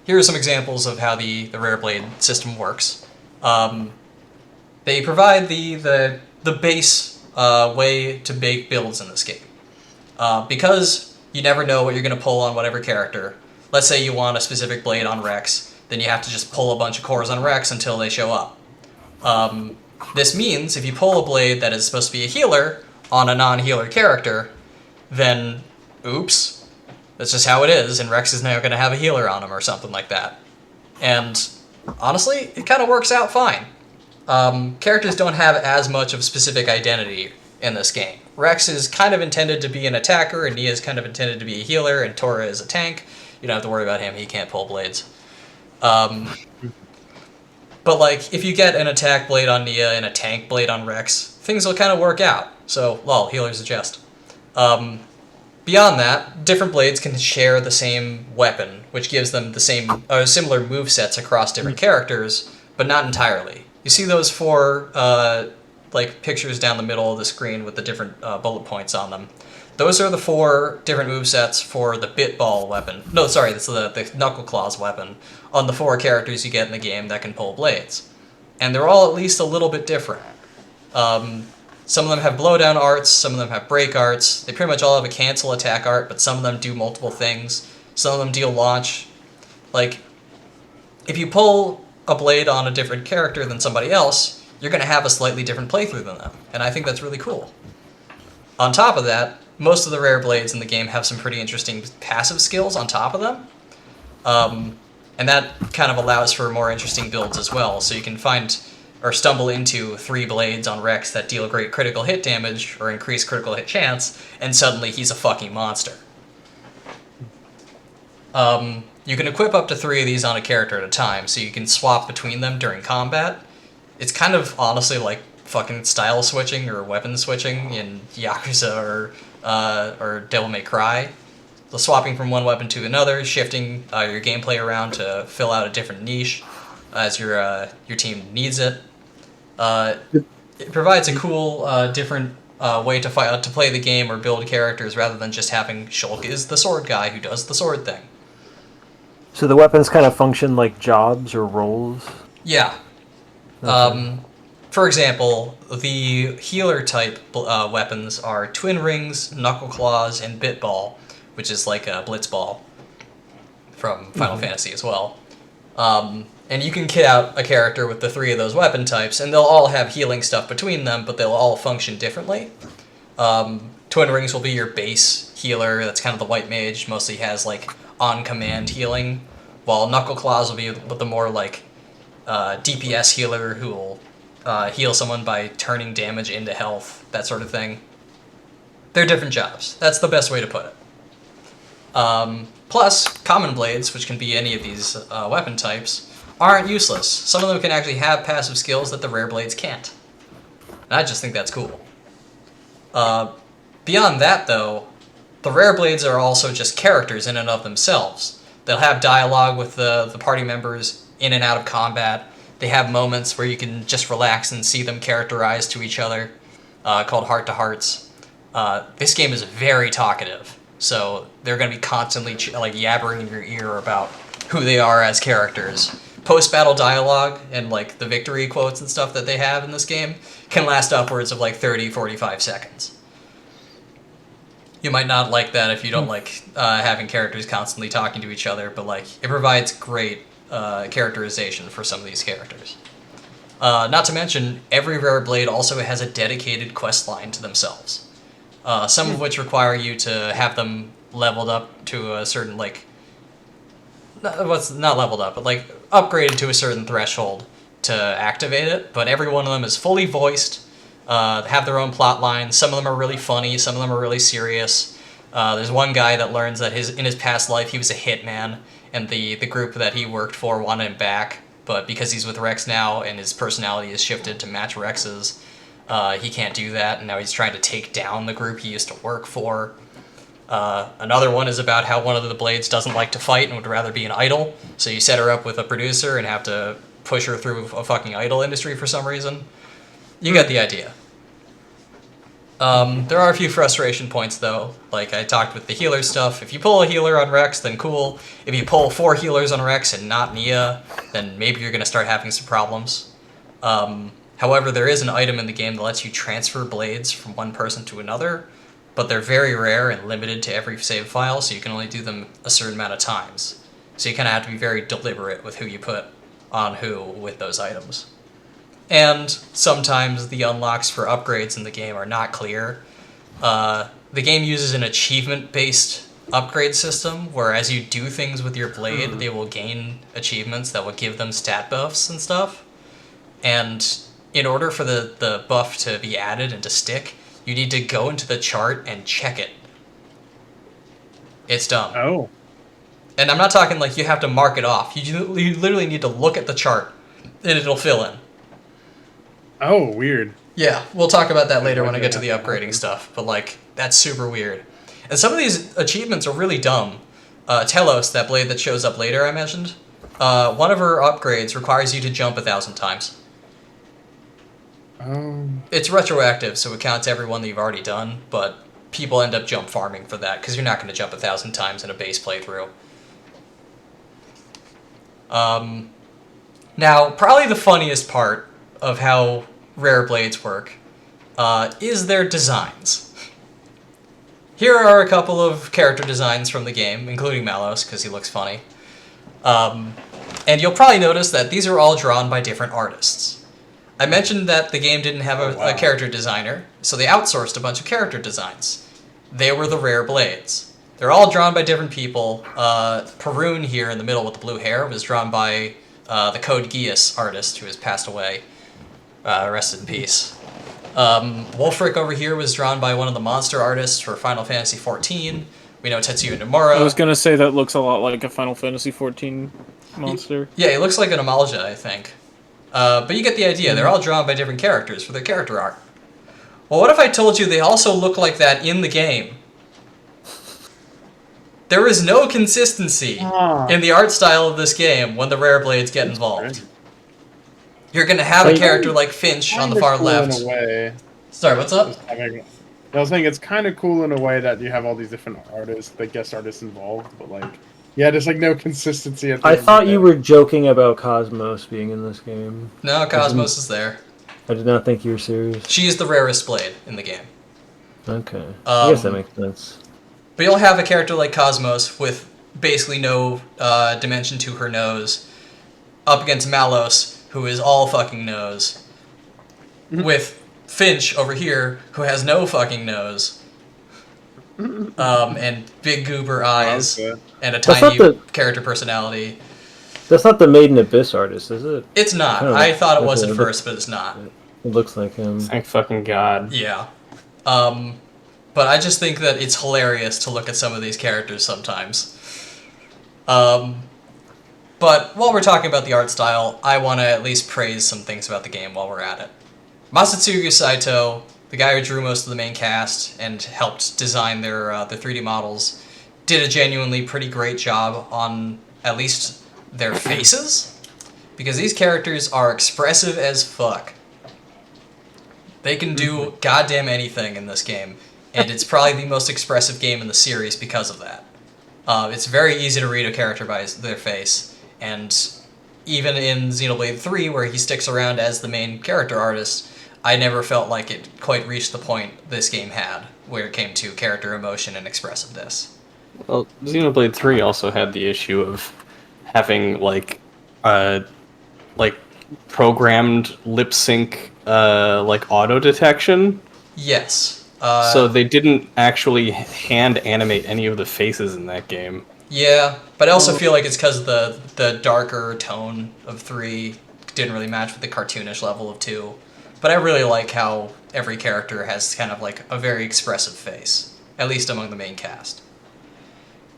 Here are some examples of how the Rare Blade system works. They provide the base way to make builds in this game. Because you never know what you're going to pull on whatever character. Let's say you want a specific blade on Rex, then you have to just pull a bunch of cores on Rex until they show up. This means if you pull a blade that is supposed to be a healer on a non-healer character, then oops, that's just how it is, and Rex is now going to have a healer on him or something like that. And honestly, it kind of works out fine. Characters don't have as much of specific identity in this game. Rex is kind of intended to be an attacker, and Nia is kind of intended to be a healer, and Tora is a tank. You don't have to worry about him, he can't pull blades. But like, if you get an attack blade on Nia and a tank blade on Rex, things will kind of work out. So, lol, healers adjust. Beyond that, different blades can share the same weapon, which gives them the same, similar movesets across different characters, but not entirely. You see those four like pictures down the middle of the screen with the different bullet points on them. Those are the 4 different movesets for the Bitball weapon. No, sorry, that's the Knuckle Claws weapon on the 4 characters you get in the game that can pull blades. And they're all at least a little bit different. Some of them have blowdown arts, some of them have break arts. They pretty much all have a cancel attack art, but some of them do multiple things. Some of them deal launch. Like, if you pull a blade on a different character than somebody else, you're going to have a slightly different playthrough than them. And I think that's really cool. On top of that, most of the rare blades in the game have some pretty interesting passive skills on top of them. And that kind of allows for more interesting builds as well. So you can find or stumble into 3 blades on Rex that deal great critical hit damage or increase critical hit chance, and suddenly he's a fucking monster. You can equip up to 3 of these on a character at a time, so you can swap between them during combat. It's kind of honestly like fucking style switching or weapon switching in Yakuza or Devil May Cry. So swapping from one weapon to another, shifting your gameplay around to fill out a different niche as your team needs it. It provides a cool, different way to play the game or build characters rather than just having Shulk is the sword guy who does the sword thing. So the weapons kind of function like jobs or roles? Yeah. Okay. For example, the healer type weapons are Twin Rings, Knuckle Claws, and Bitball, which is like a Blitzball from Final Fantasy as well. And you can kit out a character with the 3 of those weapon types, and they'll all have healing stuff between them, but they'll all function differently. Twin Rings will be your base healer, that's kind of the white mage, mostly has like on-command healing, while Knuckle Claws will be the more like DPS healer who will heal someone by turning damage into health, that sort of thing. They're different jobs. That's the best way to put it. Plus, common blades, which can be any of these weapon types, aren't useless. Some of them can actually have passive skills that the rare blades can't. And I just think that's cool. Beyond that, though, the rare blades are also just characters in and of themselves. They'll have dialogue with the party members in and out of combat. They have moments where you can just relax and see them characterized to each other, called heart-to-hearts. This game is very talkative, so they're going to be constantly like yabbering in your ear about who they are as characters. Post-battle dialogue and like the victory quotes and stuff that they have in this game can last upwards of like 30-45 seconds. You might not like that if you don't like having characters constantly talking to each other, but like it provides great characterization for some of these characters. Not to mention, every rare blade also has a dedicated quest line to themselves. Some of which require you to have them leveled up to a certain, like, not leveled up, but like upgraded to a certain threshold to activate it, but every one of them is fully voiced, have their own plot lines. Some of them are really funny, some of them are really serious. There's one guy that learns that in his past life he was a hitman, and the group that he worked for wanted him back, but because he's with Rex now and his personality is shifted to match Rex's, he can't do that, and now he's trying to take down the group he used to work for. Another one is about how one of the blades doesn't like to fight and would rather be an idol, so you set her up with a producer and have to push her through a fucking idol industry for some reason. You get the idea. There are a few frustration points, though. Like, I talked with the healer stuff. If you pull a healer on Rex, then cool. If you pull 4 healers on Rex and not Nia, then maybe you're going to start having some problems. However, there is an item in the game that lets you transfer blades from one person to another, but they're very rare and limited to every save file, so you can only do them a certain amount of times. So you kind of have to be very deliberate with who you put on who with those items. And sometimes the unlocks for upgrades in the game are not clear. The game uses an achievement-based upgrade system, where as you do things with your blade, they will gain achievements that will give them stat buffs and stuff. And in order for the buff to be added and to stick, you need to go into the chart and check it. It's dumb. Oh. And I'm not talking like you have to mark it off. You literally need to look at the chart, and it'll fill in. Oh, weird. Yeah, we'll talk about that later when I get to the upgrading stuff, but like, that's super weird. And some of these achievements are really dumb. Telos, that blade that shows up later I mentioned, one of her upgrades requires you to jump 1,000 times. It's retroactive, so it counts every one that you've already done, but people end up jump farming for that, because you're not going to jump 1,000 times in a base playthrough. Now, probably the funniest part of how Rare Blades work is their designs. Here are a couple of character designs from the game, including Malos, because he looks funny. And you'll probably notice that these are all drawn by different artists. I mentioned that the game didn't have a character designer, so they outsourced a bunch of character designs. They were the Rare Blades. They're all drawn by different people. Perun here in the middle with the blue hair was drawn by the Code Geass artist who has passed away. Rest in peace. Wolfric over here was drawn by one of the monster artists for Final Fantasy XIV. We know Tetsuya Nomura. I was gonna say that looks a lot like a Final Fantasy XIV monster. Yeah, he looks like an Amalja, I think. But you get the idea. They're all drawn by different characters for their character art. Well, what if I told you they also look like that in the game? There is no consistency in the art style of this game when the Rare Blades get involved. You're going to have a character like Finch on the far left. In a way. Sorry, what's up? I was saying it's kind of cool in a way that you have all these different artists, the guest artists involved, but like, yeah, there's like no consistency. I thought you were joking about Cosmos being in this game. No, Cosmos is there. I did not think you were serious. She is the rarest blade in the game. Okay. I guess that makes sense. But you'll have a character like Cosmos with basically no dimension to her nose up against Malos, who is all fucking nose, with Finch over here, who has no fucking nose, and big goober eyes, and a tiny character personality. That's not the Maiden Abyss artist, is it? It's not. I thought it was at first, but it's not. It looks like him. Thank fucking God. Yeah. But I just think that it's hilarious to look at some of these characters sometimes. But while we're talking about the art style, I want to at least praise some things about the game while we're at it. Masatsugu Saito, the guy who drew most of the main cast and helped design their 3D models, did a genuinely pretty great job on at least their faces, because these characters are expressive as fuck. They can do goddamn anything in this game, and it's probably the most expressive game in the series because of that. It's very easy to read a character by their face, and even in Xenoblade 3, where he sticks around as the main character artist, I never felt like it quite reached the point this game had, where it came to character emotion and expressiveness. Well, Xenoblade 3 also had the issue of having like programmed lip sync auto detection. Yes. So they didn't actually hand animate any of the faces in that game. Yeah, but I also feel like it's because the darker tone of 3 didn't really match with the cartoonish level of 2. But I really like how every character has kind of like a very expressive face, at least among the main cast.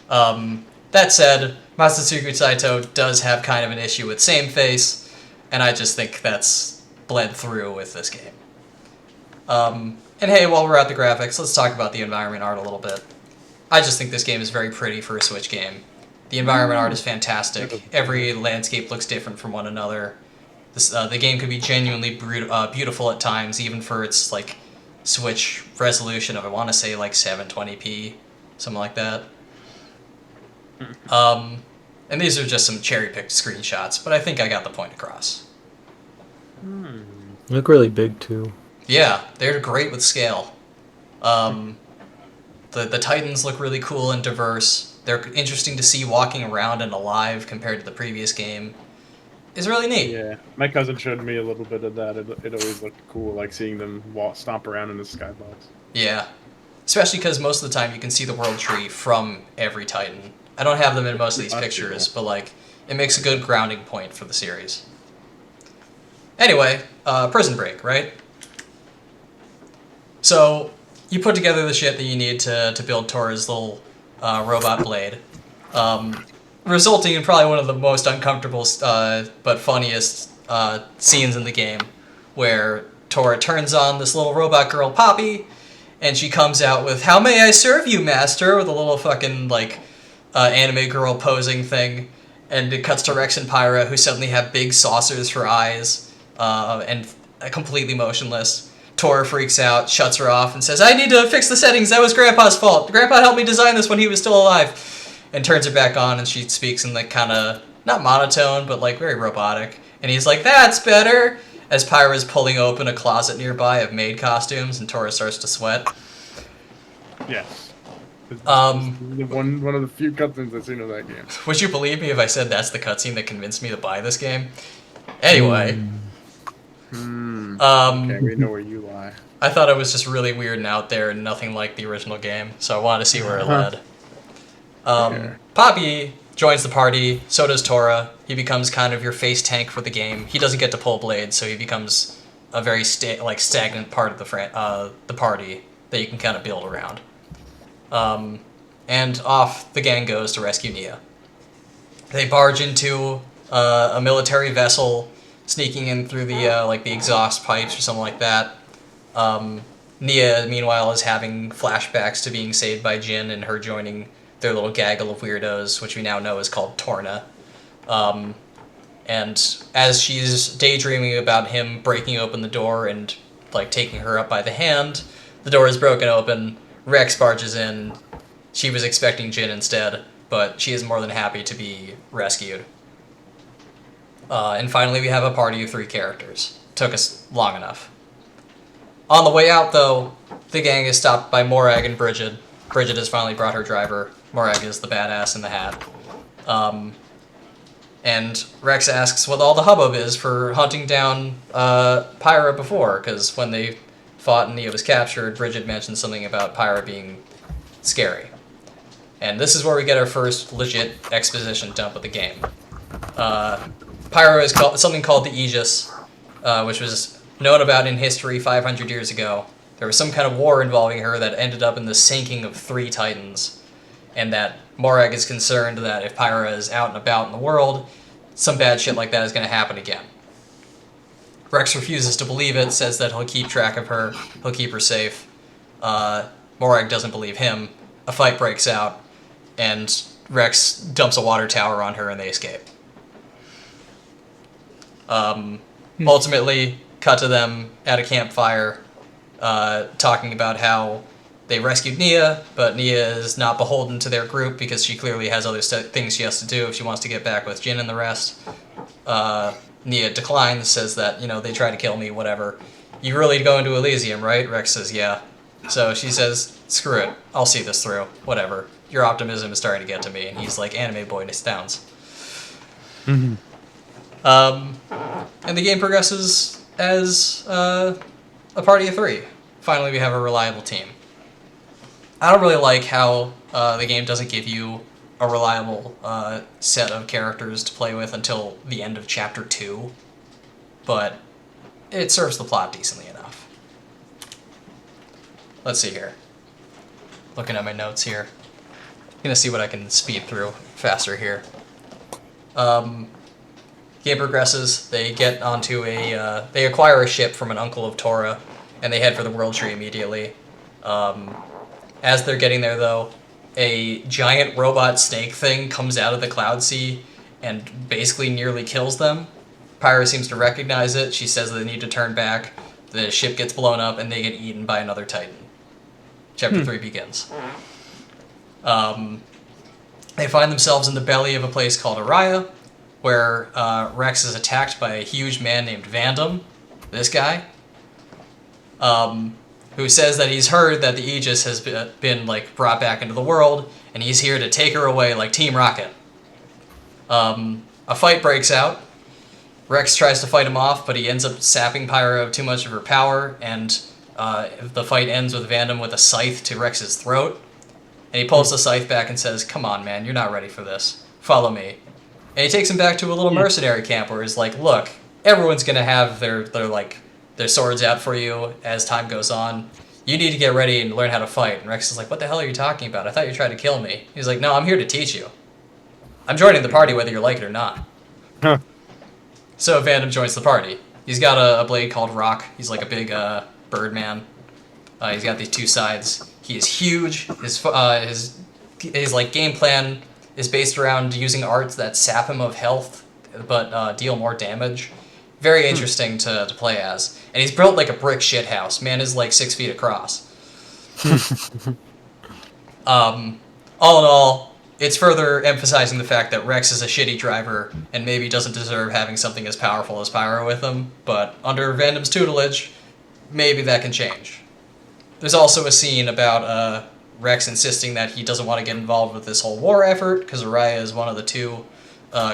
That said, Masatsugu Saito does have kind of an issue with same face, and I just think that's bled through with this game. And hey, while we're at the graphics, let's talk about the environment art a little bit. I just think this game is very pretty for a Switch game. The environment art is fantastic. Every landscape looks different from one another. The game could be genuinely beautiful at times, even for its like Switch resolution of, I want to say, like 720p, something like that. And these are just some cherry-picked screenshots, but I think I got the point across. They look really big too. Yeah, they're great with scale. The Titans look really cool and diverse. They're interesting to see walking around and alive compared to the previous game. It's really neat. Yeah, my cousin showed me a little bit of that. It always looked cool, like seeing them stomp around in the skybox. Yeah, especially because most of the time you can see the world tree from every Titan. I don't have them in most of these pictures, but like it makes a good grounding point for the series. Anyway, Prison Break, right? So you put together the shit that you need to build Tora's little robot blade, resulting in probably one of the most uncomfortable but funniest scenes in the game, where Tora turns on this little robot girl, Poppy, and she comes out with, "How may I serve you, master?" with a little fucking like anime girl posing thing, and it cuts to Rex and Pyra, who suddenly have big saucers for eyes, and completely motionless. Tora freaks out, shuts her off, and says, "I need to fix the settings. That was Grandpa's fault. Grandpa helped me design this when he was still alive." And turns it back on, and she speaks in like kind of not monotone, but like very robotic. And he's like, "That's better." As Pyra's pulling open a closet nearby of maid costumes, and Tora starts to sweat. Yes. One of the few cutscenes I've seen of that game. Would you believe me if I said that's the cutscene that convinced me to buy this game? Anyway. Okay, we know where you lie. I thought it was just really weird and out there and nothing like the original game, so I wanted to see where it led. Poppy joins the party, so does Tora. He becomes kind of your face tank for the game. He doesn't get to pull blades, so he becomes a very stagnant part of the party that you can kind of build around. And off the gang goes to rescue Nia. They barge into a military vessel, sneaking in through the the exhaust pipes or something like that. Nia, meanwhile, is having flashbacks to being saved by Jin and her joining their little gaggle of weirdos, which we now know is called Torna. And as she's daydreaming about him breaking open the door and taking her up by the hand, the door is broken open. Rex barges in. She was expecting Jin instead, but she is more than happy to be rescued. And finally, we have a party of 3 characters. Took us long enough. On the way out, though, the gang is stopped by Morag and Bridget. Bridget has finally brought her driver. Morag is the badass in the hat. And Rex asks what all the hubbub is for hunting down Pyra before, because when they fought and Nia was captured, Bridget mentioned something about Pyra being scary. And this is where we get our first legit exposition dump of the game. Pyra is something called the Aegis, which was known about in history 500 years ago. There was some kind of war involving her that ended up in the sinking of 3 Titans, and that Morag is concerned that if Pyra is out and about in the world, some bad shit like that is going to happen again. Rex refuses to believe it, says that he'll keep track of her, he'll keep her safe. Morag doesn't believe him. A fight breaks out, and Rex dumps a water tower on her and they escape. Ultimately, cut to them at a campfire, talking about how they rescued Nia, but Nia is not beholden to their group because she clearly has other things she has to do if she wants to get back with Jin and the rest. Nia declines, says that, they try to kill me, whatever. You really go into Elysium, right? Rex says, yeah. So she says, screw it, I'll see this through, whatever. Your optimism is starting to get to me, and he's like, anime boy astounds. And the game progresses as a party of 3. Finally, we have a reliable team. I don't really like how the game doesn't give you a reliable set of characters to play with until the end of Chapter 2, but it serves the plot decently enough. Let's see here. Looking at my notes here. Gonna see what I can speed through faster here. Game progresses. They get onto they acquire a ship from an uncle of Tora, and they head for the World Tree immediately. As they're getting there, though, a giant robot snake thing comes out of the cloud sea and basically nearly kills them. Pyra seems to recognize it. She says they need to turn back. The ship gets blown up, and they get eaten by another Titan. Chapter 3 begins. They find themselves in the belly of a place called Araya, where Rex is attacked by a huge man named Vandam, this guy, who says that he's heard that the Aegis has been brought back into the world, and he's here to take her away like Team Rocket. A fight breaks out. Rex tries to fight him off, but he ends up sapping Pyra of too much of her power, and the fight ends with Vandam with a scythe to Rex's throat. And he pulls the scythe back and says, come on, man, you're not ready for this. Follow me. And he takes him back to a little mercenary camp where he's like, look, everyone's going to have their swords out for you as time goes on. You need to get ready and learn how to fight. And Rex is like, what the hell are you talking about? I thought you tried to kill me. He's like, no, I'm here to teach you. I'm joining the party whether you like it or not. Huh. So Vandam joins the party. He's got a blade called Rock. He's like a big bird man. He's got these 2 sides. He is huge. His game plan is based around using arts that sap him of health but deal more damage. Very interesting to play as. And he's built like a brick shithouse. Man is like 6 feet across. All in all, it's further emphasizing the fact that Rex is a shitty driver and maybe doesn't deserve having something as powerful as Pyro with him, but under Vandom's tutelage, maybe that can change. There's also a scene about Rex insisting that he doesn't want to get involved with this whole war effort, because Araya is one of the 2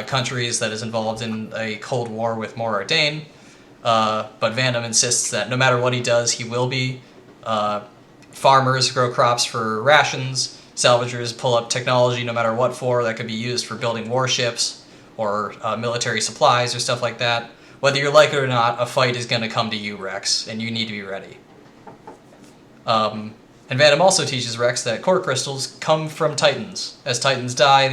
countries that is involved in a cold war with Mor Ardain, but Vandom insists that no matter what he does, he will be. Farmers grow crops for rations, salvagers pull up technology no matter what for that could be used for building warships or military supplies or stuff like that. Whether you like it or not, a fight is going to come to you, Rex, and you need to be ready. And Vandom also teaches Rex that core crystals come from Titans. As Titans die,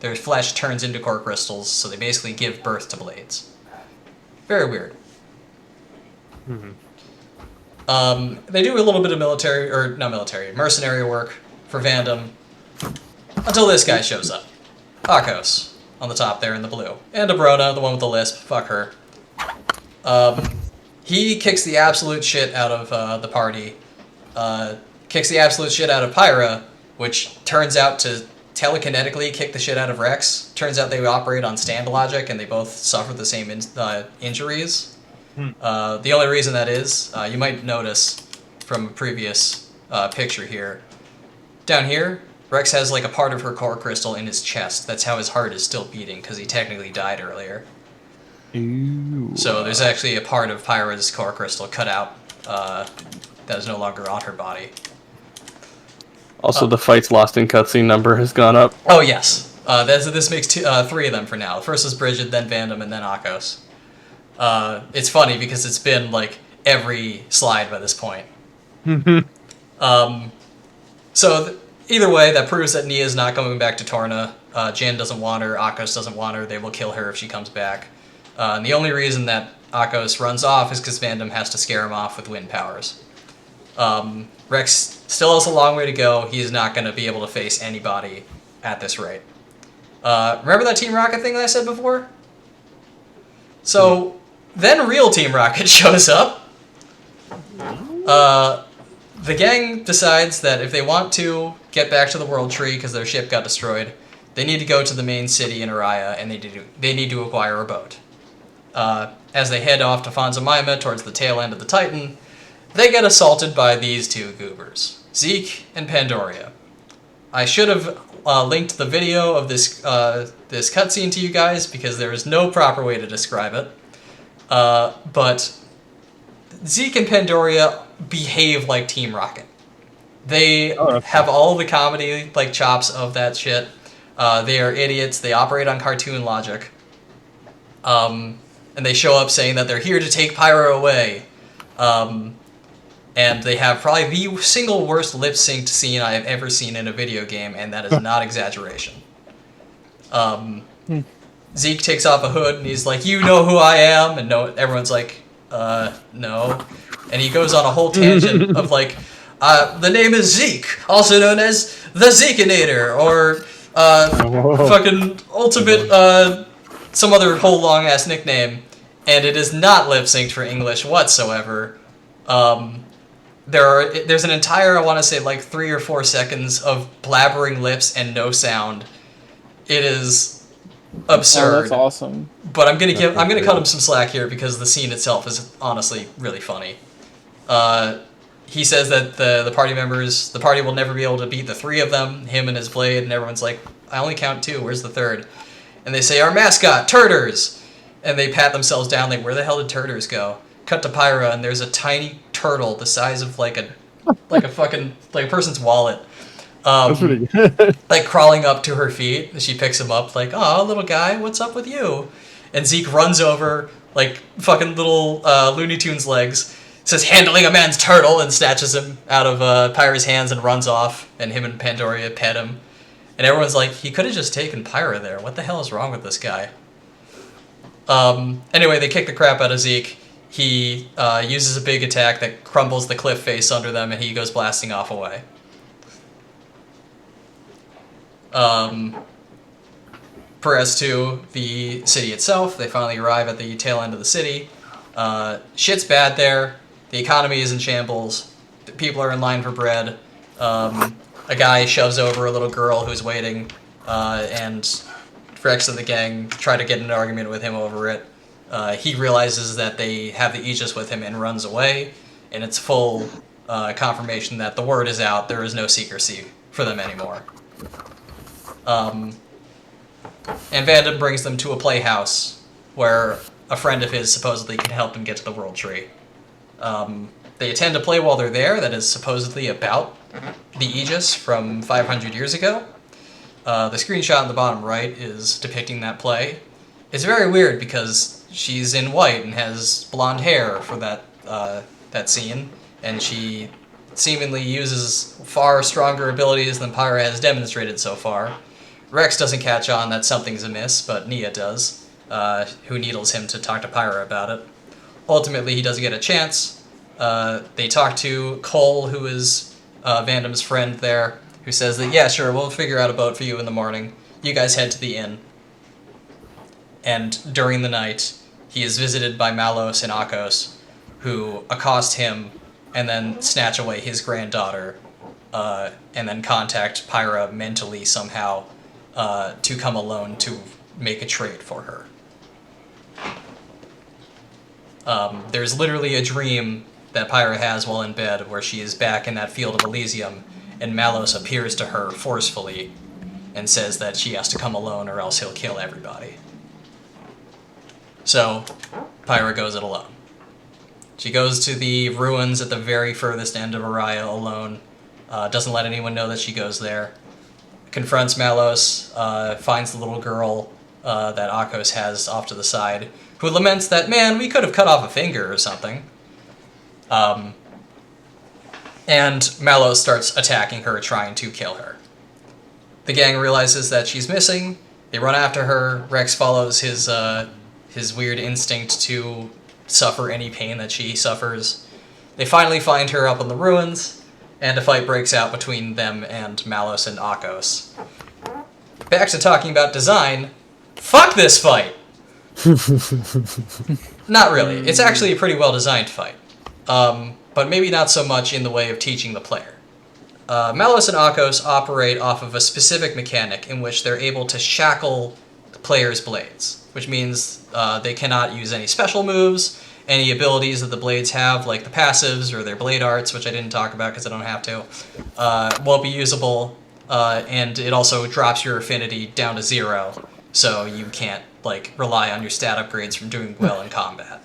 their flesh turns into core crystals, so they basically give birth to blades. Very weird. They do a little bit of mercenary work for Vandom, until this guy shows up. Akos, on the top there in the blue. And Abrona, the one with the lisp, fuck her. He kicks the absolute shit out of the party. Kicks the absolute shit out of Pyra, which turns out to telekinetically kick the shit out of Rex. Turns out they operate on stand logic, and they both suffer the same injuries. The only reason that is, you might notice from a previous picture here. Down here, Rex has like a part of her core crystal in his chest. That's how his heart is still beating, because he technically died earlier. Ooh. So there's actually a part of Pyra's core crystal cut out that is no longer on her body. Also, the fights lost in cutscene number has gone up. Oh, yes. This makes 3 of them for now. The first is Bridget, then Vandom, and then Akos. It's funny because it's been like every slide by this point. Either way, that proves that Nia's not coming back to Torna. Jan doesn't want her, Akos doesn't want her, they will kill her if she comes back. And the only reason that Akos runs off is because Vandom has to scare him off with wind powers. Rex still has a long way to go. He is not going to be able to face anybody at this rate. Remember that Team Rocket thing that I said before? So, then real Team Rocket shows up. The gang decides that if they want to get back to the World Tree because their ship got destroyed, they need to go to the main city in Araya, and they need to acquire a boat. As they head off to Fanzamaima towards the tail end of the Titan, they get assaulted by these 2 goobers, Zeke and Pandoria. I should have linked the video of this cutscene to you guys because there is no proper way to describe it. But Zeke and Pandoria behave like Team Rocket. They have all the comedy chops of that shit. They are idiots. They operate on cartoon logic. And they show up saying that they're here to take Pyro away. And they have probably the single worst lip-synced scene I have ever seen in a video game, and that is not exaggeration. Zeke takes off a hood, and he's like, "You know who I am?" And everyone's like, no. And he goes on a whole tangent of the name is Zeke, also known as the Zekinator, or fucking ultimate, some other whole long-ass nickname, and it is not lip-synced for English whatsoever. There's an entire, I want to say, 3 or 4 seconds of blabbering lips and no sound. It is absurd. Oh, that's awesome. But I'm gonna cut him some slack here because the scene itself is honestly really funny. He says that the party will never be able to beat the 3 of them, him and his blade, and everyone's like, "I only count 2. Where's the 3rd?" And they say, "Our mascot, Turters!" And they pat themselves down, where the hell did Turters go? Cut to Pyra, and there's a tiny turtle the size of a person's wallet. That's pretty good. Crawling up to her feet. She picks him up, "Oh, little guy, what's up with you?" And Zeke runs over, fucking little Looney Tunes legs, says, "Handling a man's turtle," and snatches him out of Pyra's hands and runs off, and him and Pandoria pet him. And everyone's like, he could have just taken Pyra there. What the hell is wrong with this guy? Anyway, they kick the crap out of Zeke. He uses a big attack that crumbles the cliff face under them, and he goes blasting off away. Press to the city itself. They finally arrive at the tail end of the city. Shit's bad there. The economy is in shambles. People are in line for bread. A guy shoves over a little girl who's waiting, and Rex and the gang try to get in an argument with him over it. He realizes that they have the Aegis with him and runs away, and it's full confirmation that the word is out. There is no secrecy for them anymore. And Vandam brings them to a playhouse where a friend of his supposedly can help them get to the World Tree. They attend a play while they're there that is supposedly about the Aegis from 500 years ago. The screenshot in the bottom right is depicting that play. It's very weird because she's in white and has blonde hair for that scene, and she seemingly uses far stronger abilities than Pyra has demonstrated so far. Rex doesn't catch on that something's amiss, but Nia does, who needles him to talk to Pyra about it. Ultimately, he doesn't get a chance. They talk to Cole, who is Vandam's friend there, who says that, yeah, sure, we'll figure out a boat for you in the morning. You guys head to the inn. And during the night, he is visited by Malos and Akos, who accost him and then snatch away his granddaughter, and then contact Pyra mentally somehow to come alone to make a trade for her. There's literally a dream that Pyra has while in bed where she is back in that field of Elysium, and Malos appears to her forcefully and says that she has to come alone or else he'll kill everybody. So, Pyra goes it alone. She goes to the ruins at the very furthest end of Araya alone, doesn't let anyone know that she goes there, confronts Malos, finds the little girl that Akos has off to the side, who laments that, man, we could have cut off a finger or something. And Malos starts attacking her, trying to kill her. The gang realizes that she's missing. They run after her. Rex follows his weird instinct to suffer any pain that she suffers. They finally find her up in the ruins, and a fight breaks out between them and Malos and Akos. Back to talking about design. Fuck this fight! Not really. It's actually a pretty well-designed fight. But maybe not so much in the way of teaching the player. Malos and Akos operate off of a specific mechanic in which they're able to shackle the player's blades, which means they cannot use any special moves, any abilities that the blades have, like the passives or their blade arts, which I didn't talk about because I don't have to, won't be usable, and it also drops your affinity down to 0, so you can't rely on your stat upgrades from doing well in combat.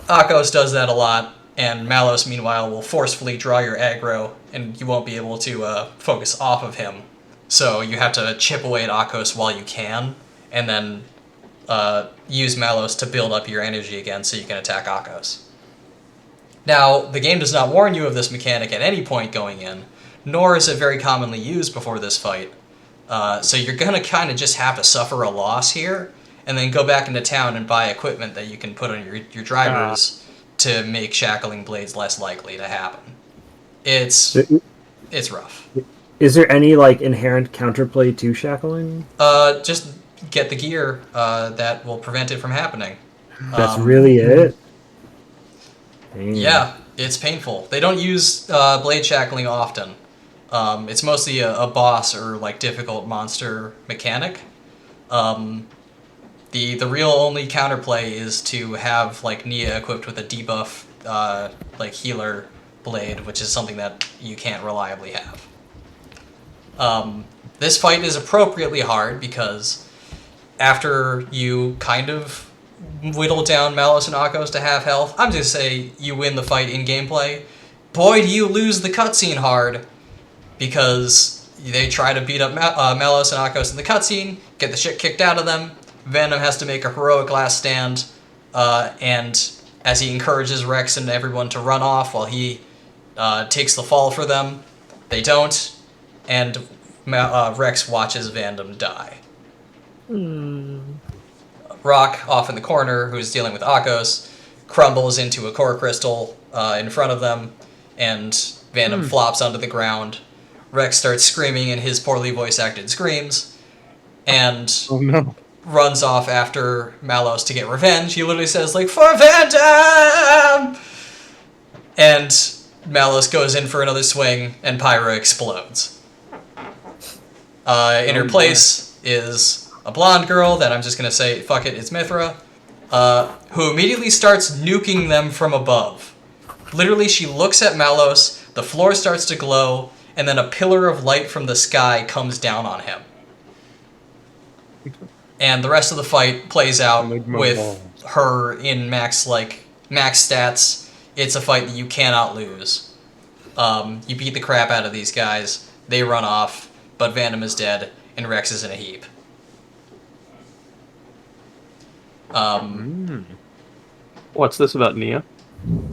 Akos does that a lot, and Malos, meanwhile, will forcefully draw your aggro, and you won't be able to focus off of him. So you have to chip away at Akos while you can, and then use Malos to build up your energy again so you can attack Akos. Now, the game does not warn you of this mechanic at any point going in, nor is it very commonly used before this fight. So you're going to kind of just have to suffer a loss here, and then go back into town and buy equipment that you can put on your drivers to make shackling blades less likely to happen. It's rough. Is there any inherent counterplay to shackling? Just get the gear that will prevent it from happening. That's really it? Dang. Yeah, it's painful. They don't use blade shackling often. It's mostly a boss or difficult monster mechanic. The real only counterplay is to have Nia equipped with a debuff healer blade, which is something that you can't reliably have. This fight is appropriately hard because after you kind of whittle down Malos and Akos to half health, I'm just say you win the fight in gameplay. Boy, do you lose the cutscene hard, because they try to beat up Malos and Akos in the cutscene, get the shit kicked out of them. Venom has to make a heroic last stand, and as he encourages Rex and everyone to run off while he takes the fall for them, they don't, and Rex watches Vandam die. Rock, off in the corner, who's dealing with Akos, crumbles into a core crystal in front of them, and Vandam flops onto the ground. Rex starts screaming in his poorly voice-acted screams. and Oh no. runs off after Malos to get revenge. He literally says, like, "For Phantom!" And Malos goes in for another swing, and Pyra explodes. In her place is a blonde girl that I'm just going to say, fuck it, it's Mithra, who immediately starts nuking them from above. Literally, she looks at Malos, the floor starts to glow, and then a pillar of light from the sky comes down on him. And the rest of the fight plays out with her in max stats. It's a fight that you cannot lose. You beat the crap out of these guys, they run off, but Vandom is dead, and Rex is in a heap. What's this about Nia?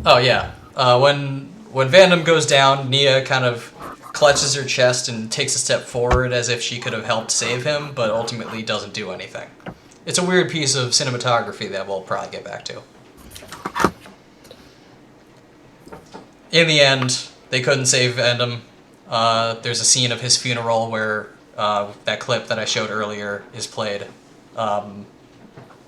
Oh yeah. When Vandom goes down, Nia kind of clutches her chest and takes a step forward as if she could have helped save him, but ultimately doesn't do anything. It's a weird piece of cinematography that we'll probably get back to. In the end, they couldn't save Vandom. There's a scene of his funeral where that clip that I showed earlier is played.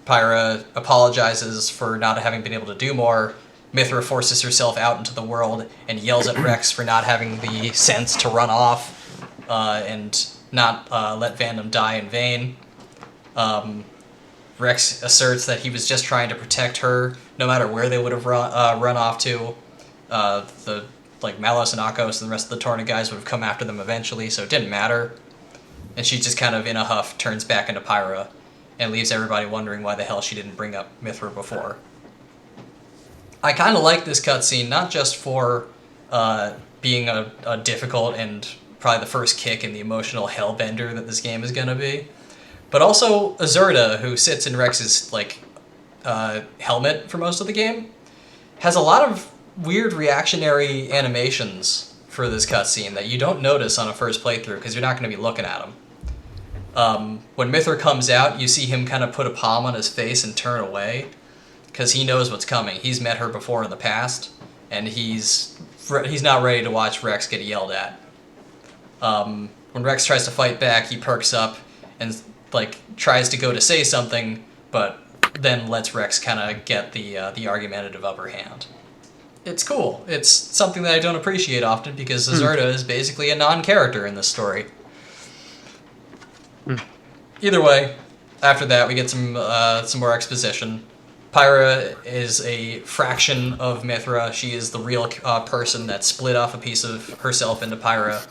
Pyra apologizes for not having been able to do more. Mithra forces herself out into the world and yells at Rex for not having the sense to run off and not let Vandom die in vain. Rex asserts that he was just trying to protect her, no matter where they would have run off to. Malos and Akos and the rest of the Torna guys would have come after them eventually, so it didn't matter. And she just kind of, in a huff, turns back into Pyra and leaves everybody wondering why the hell she didn't bring up Mithra before. I kind of like this cutscene, not just for being a difficult and probably the first kick in the emotional hellbender that this game is going to be, but also Azurda, who sits in Rex's helmet for most of the game, has a lot of weird reactionary animations for this cutscene that you don't notice on a first playthrough because you're not going to be looking at them. When Mithra comes out, you see him kind of put a palm on his face and turn away because he knows what's coming. He's met her before in the past, and he's not ready to watch Rex get yelled at. When Rex tries to fight back, he perks up and tries to go to say something, but then lets Rex kind of get the argumentative upper hand. It's cool. It's something that I don't appreciate often because Azurda is basically a non-character in this story. Either way, after that we get some more exposition. Pyra is a fraction of Mithra. She is the real person that split off a piece of herself into Pyra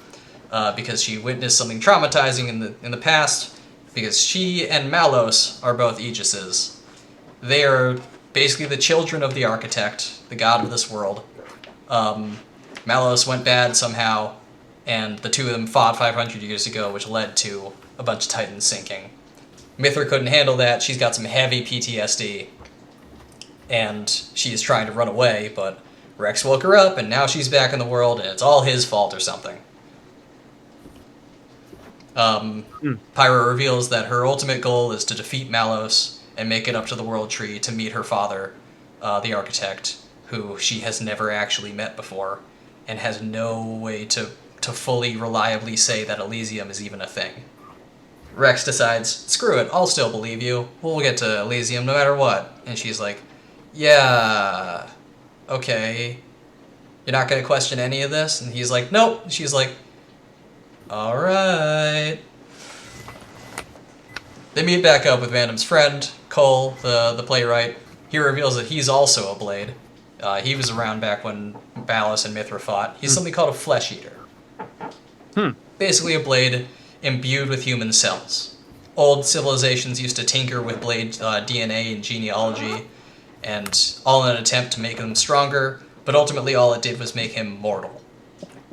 because she witnessed something traumatizing in the past. Because she and Malos are both Aegises. They are basically the children of the Architect, the god of this world. Malos went bad somehow, and the two of them fought 500 years ago, which led to a bunch of Titans sinking. Mithra couldn't handle that. She's got some heavy PTSD, and she's trying to run away, but Rex woke her up, and now she's back in the world, and it's all his fault or something. Pyra reveals that her ultimate goal is to defeat Malos and make it up to the World Tree to meet her father, the Architect, who she has never actually met before, and has no way to fully reliably say that Elysium is even a thing. Rex decides, screw it, I'll still believe you. We'll get to Elysium no matter what. And she's like, yeah, okay. You're not going to question any of this? And he's like, nope. And she's like, alright. They meet back up with Vandom's friend, Cole, the playwright. He reveals that he's also a blade. He was around back when Balas and Mithra fought. He's something called a flesh eater. Basically a blade imbued with human cells. Old civilizations used to tinker with blade DNA and genealogy, and all in an attempt to make them stronger, but ultimately all it did was make him mortal.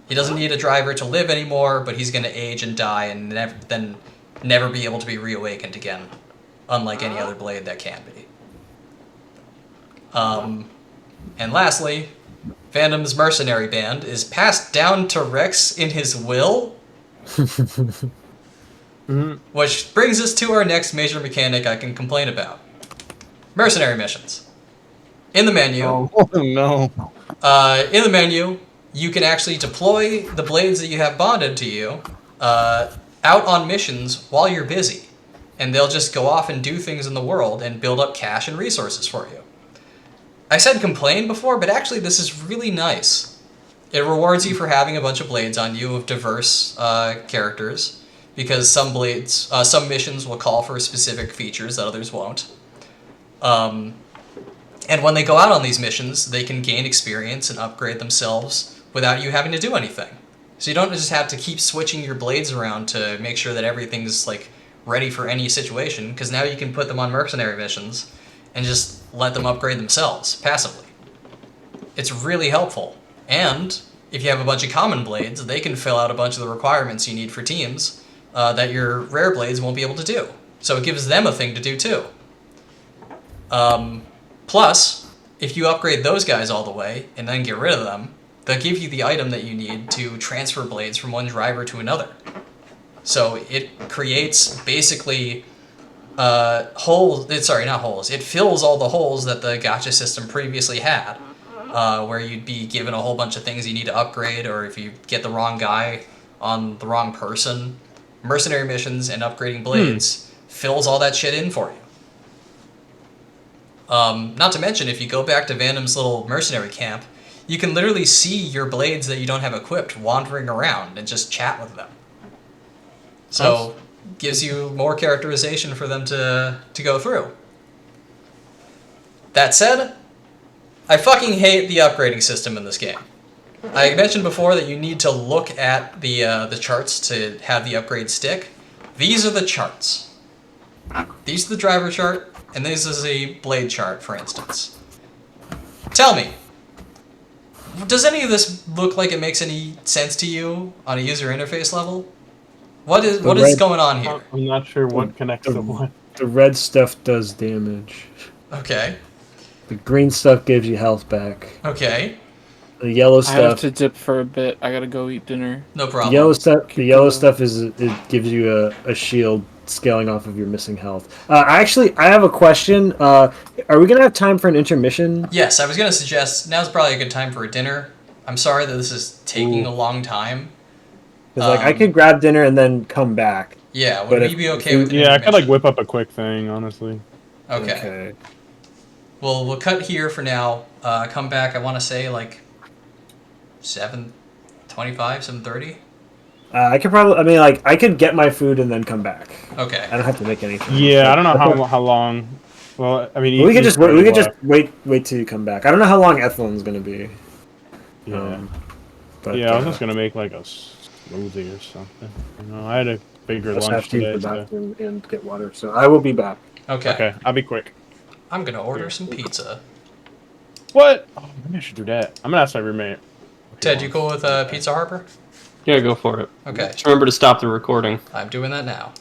He doesn't need a driver to live anymore, but he's going to age and die and then never be able to be reawakened again, unlike any other blade that can be. And lastly, Vandom's mercenary band is passed down to Rex in his will, which brings us to our next major mechanic I can complain about. Mercenary missions. In the menu, in the menu, you can actually deploy the blades that you have bonded to you out on missions while you're busy. and they'll just go off and do things in the world and build up cash and resources for you. I said complain before, but actually this is really nice. It rewards you for having a bunch of blades on you of diverse characters, because some missions will call for specific features that others won't. And when they go out on these missions, they can gain experience and upgrade themselves without you having to do anything. So you don't just have to keep switching your blades around to make sure that everything's like ready for any situation, because now you can put them on mercenary missions and just let them upgrade themselves passively. It's really helpful. And if you have a bunch of common blades, they can fill out a bunch of the requirements you need for teams that your rare blades won't be able to do. So it gives them a thing to do too. Plus, if you upgrade those guys all the way and then get rid of them, they'll give you the item that you need to transfer blades from one driver to another. So it creates basically it fills all the holes that the gacha system previously had, where you'd be given a whole bunch of things you need to upgrade, or if you get the wrong guy on the wrong person, mercenary missions and upgrading blades fills all that shit in for you. Not to mention, if you go back to Vandom's little mercenary camp, you can literally see your blades that you don't have equipped wandering around and just chat with them. So, gives you more characterization for them to go through. That said, I fucking hate the upgrading system in this game. I mentioned before that you need to look at the charts to have the upgrade stick. These are the charts. These are the driver chart, and this is a blade chart, for instance. Tell me, does any of this look like it makes any sense to you on a user interface level? What is going on here? I'm not sure what connects to what. The red stuff does damage. Okay. The green stuff gives you health back. Okay. The yellow I have stuff. to dip for a bit. I gotta go eat dinner. No problem. The yellow stuff is it gives you a shield scaling off of your missing health. I have a question. Are we gonna have time for an intermission? Yes, I was gonna suggest now's probably a good time for a dinner. I'm sorry that this is taking a long time. Because I could grab dinner and then come back. Yeah, would we be okay with? Yeah, I could like whip up a quick thing, honestly. Okay. Well, we'll cut here for now. Come back. I want to say like 7:25, 7:30. I could probably. I mean, like I could get my food and then come back. Okay. I don't have to make anything. Yeah, I don't know how long. Well, I mean, we could just wait till you come back. I don't know how long Ethelyn's gonna be. Yeah. But yeah, I was just gonna make like a smoothie or something. You know, I had a bigger lunch today. To the bathroom and get water, so I will be back. Okay. Okay, I'll be quick. I'm gonna order some pizza. What? Oh, maybe I should do that. I'm gonna ask my roommate. Ted, you cool with Pizza Harper? Yeah, go for it. Okay. Just remember to stop the recording. I'm doing that now.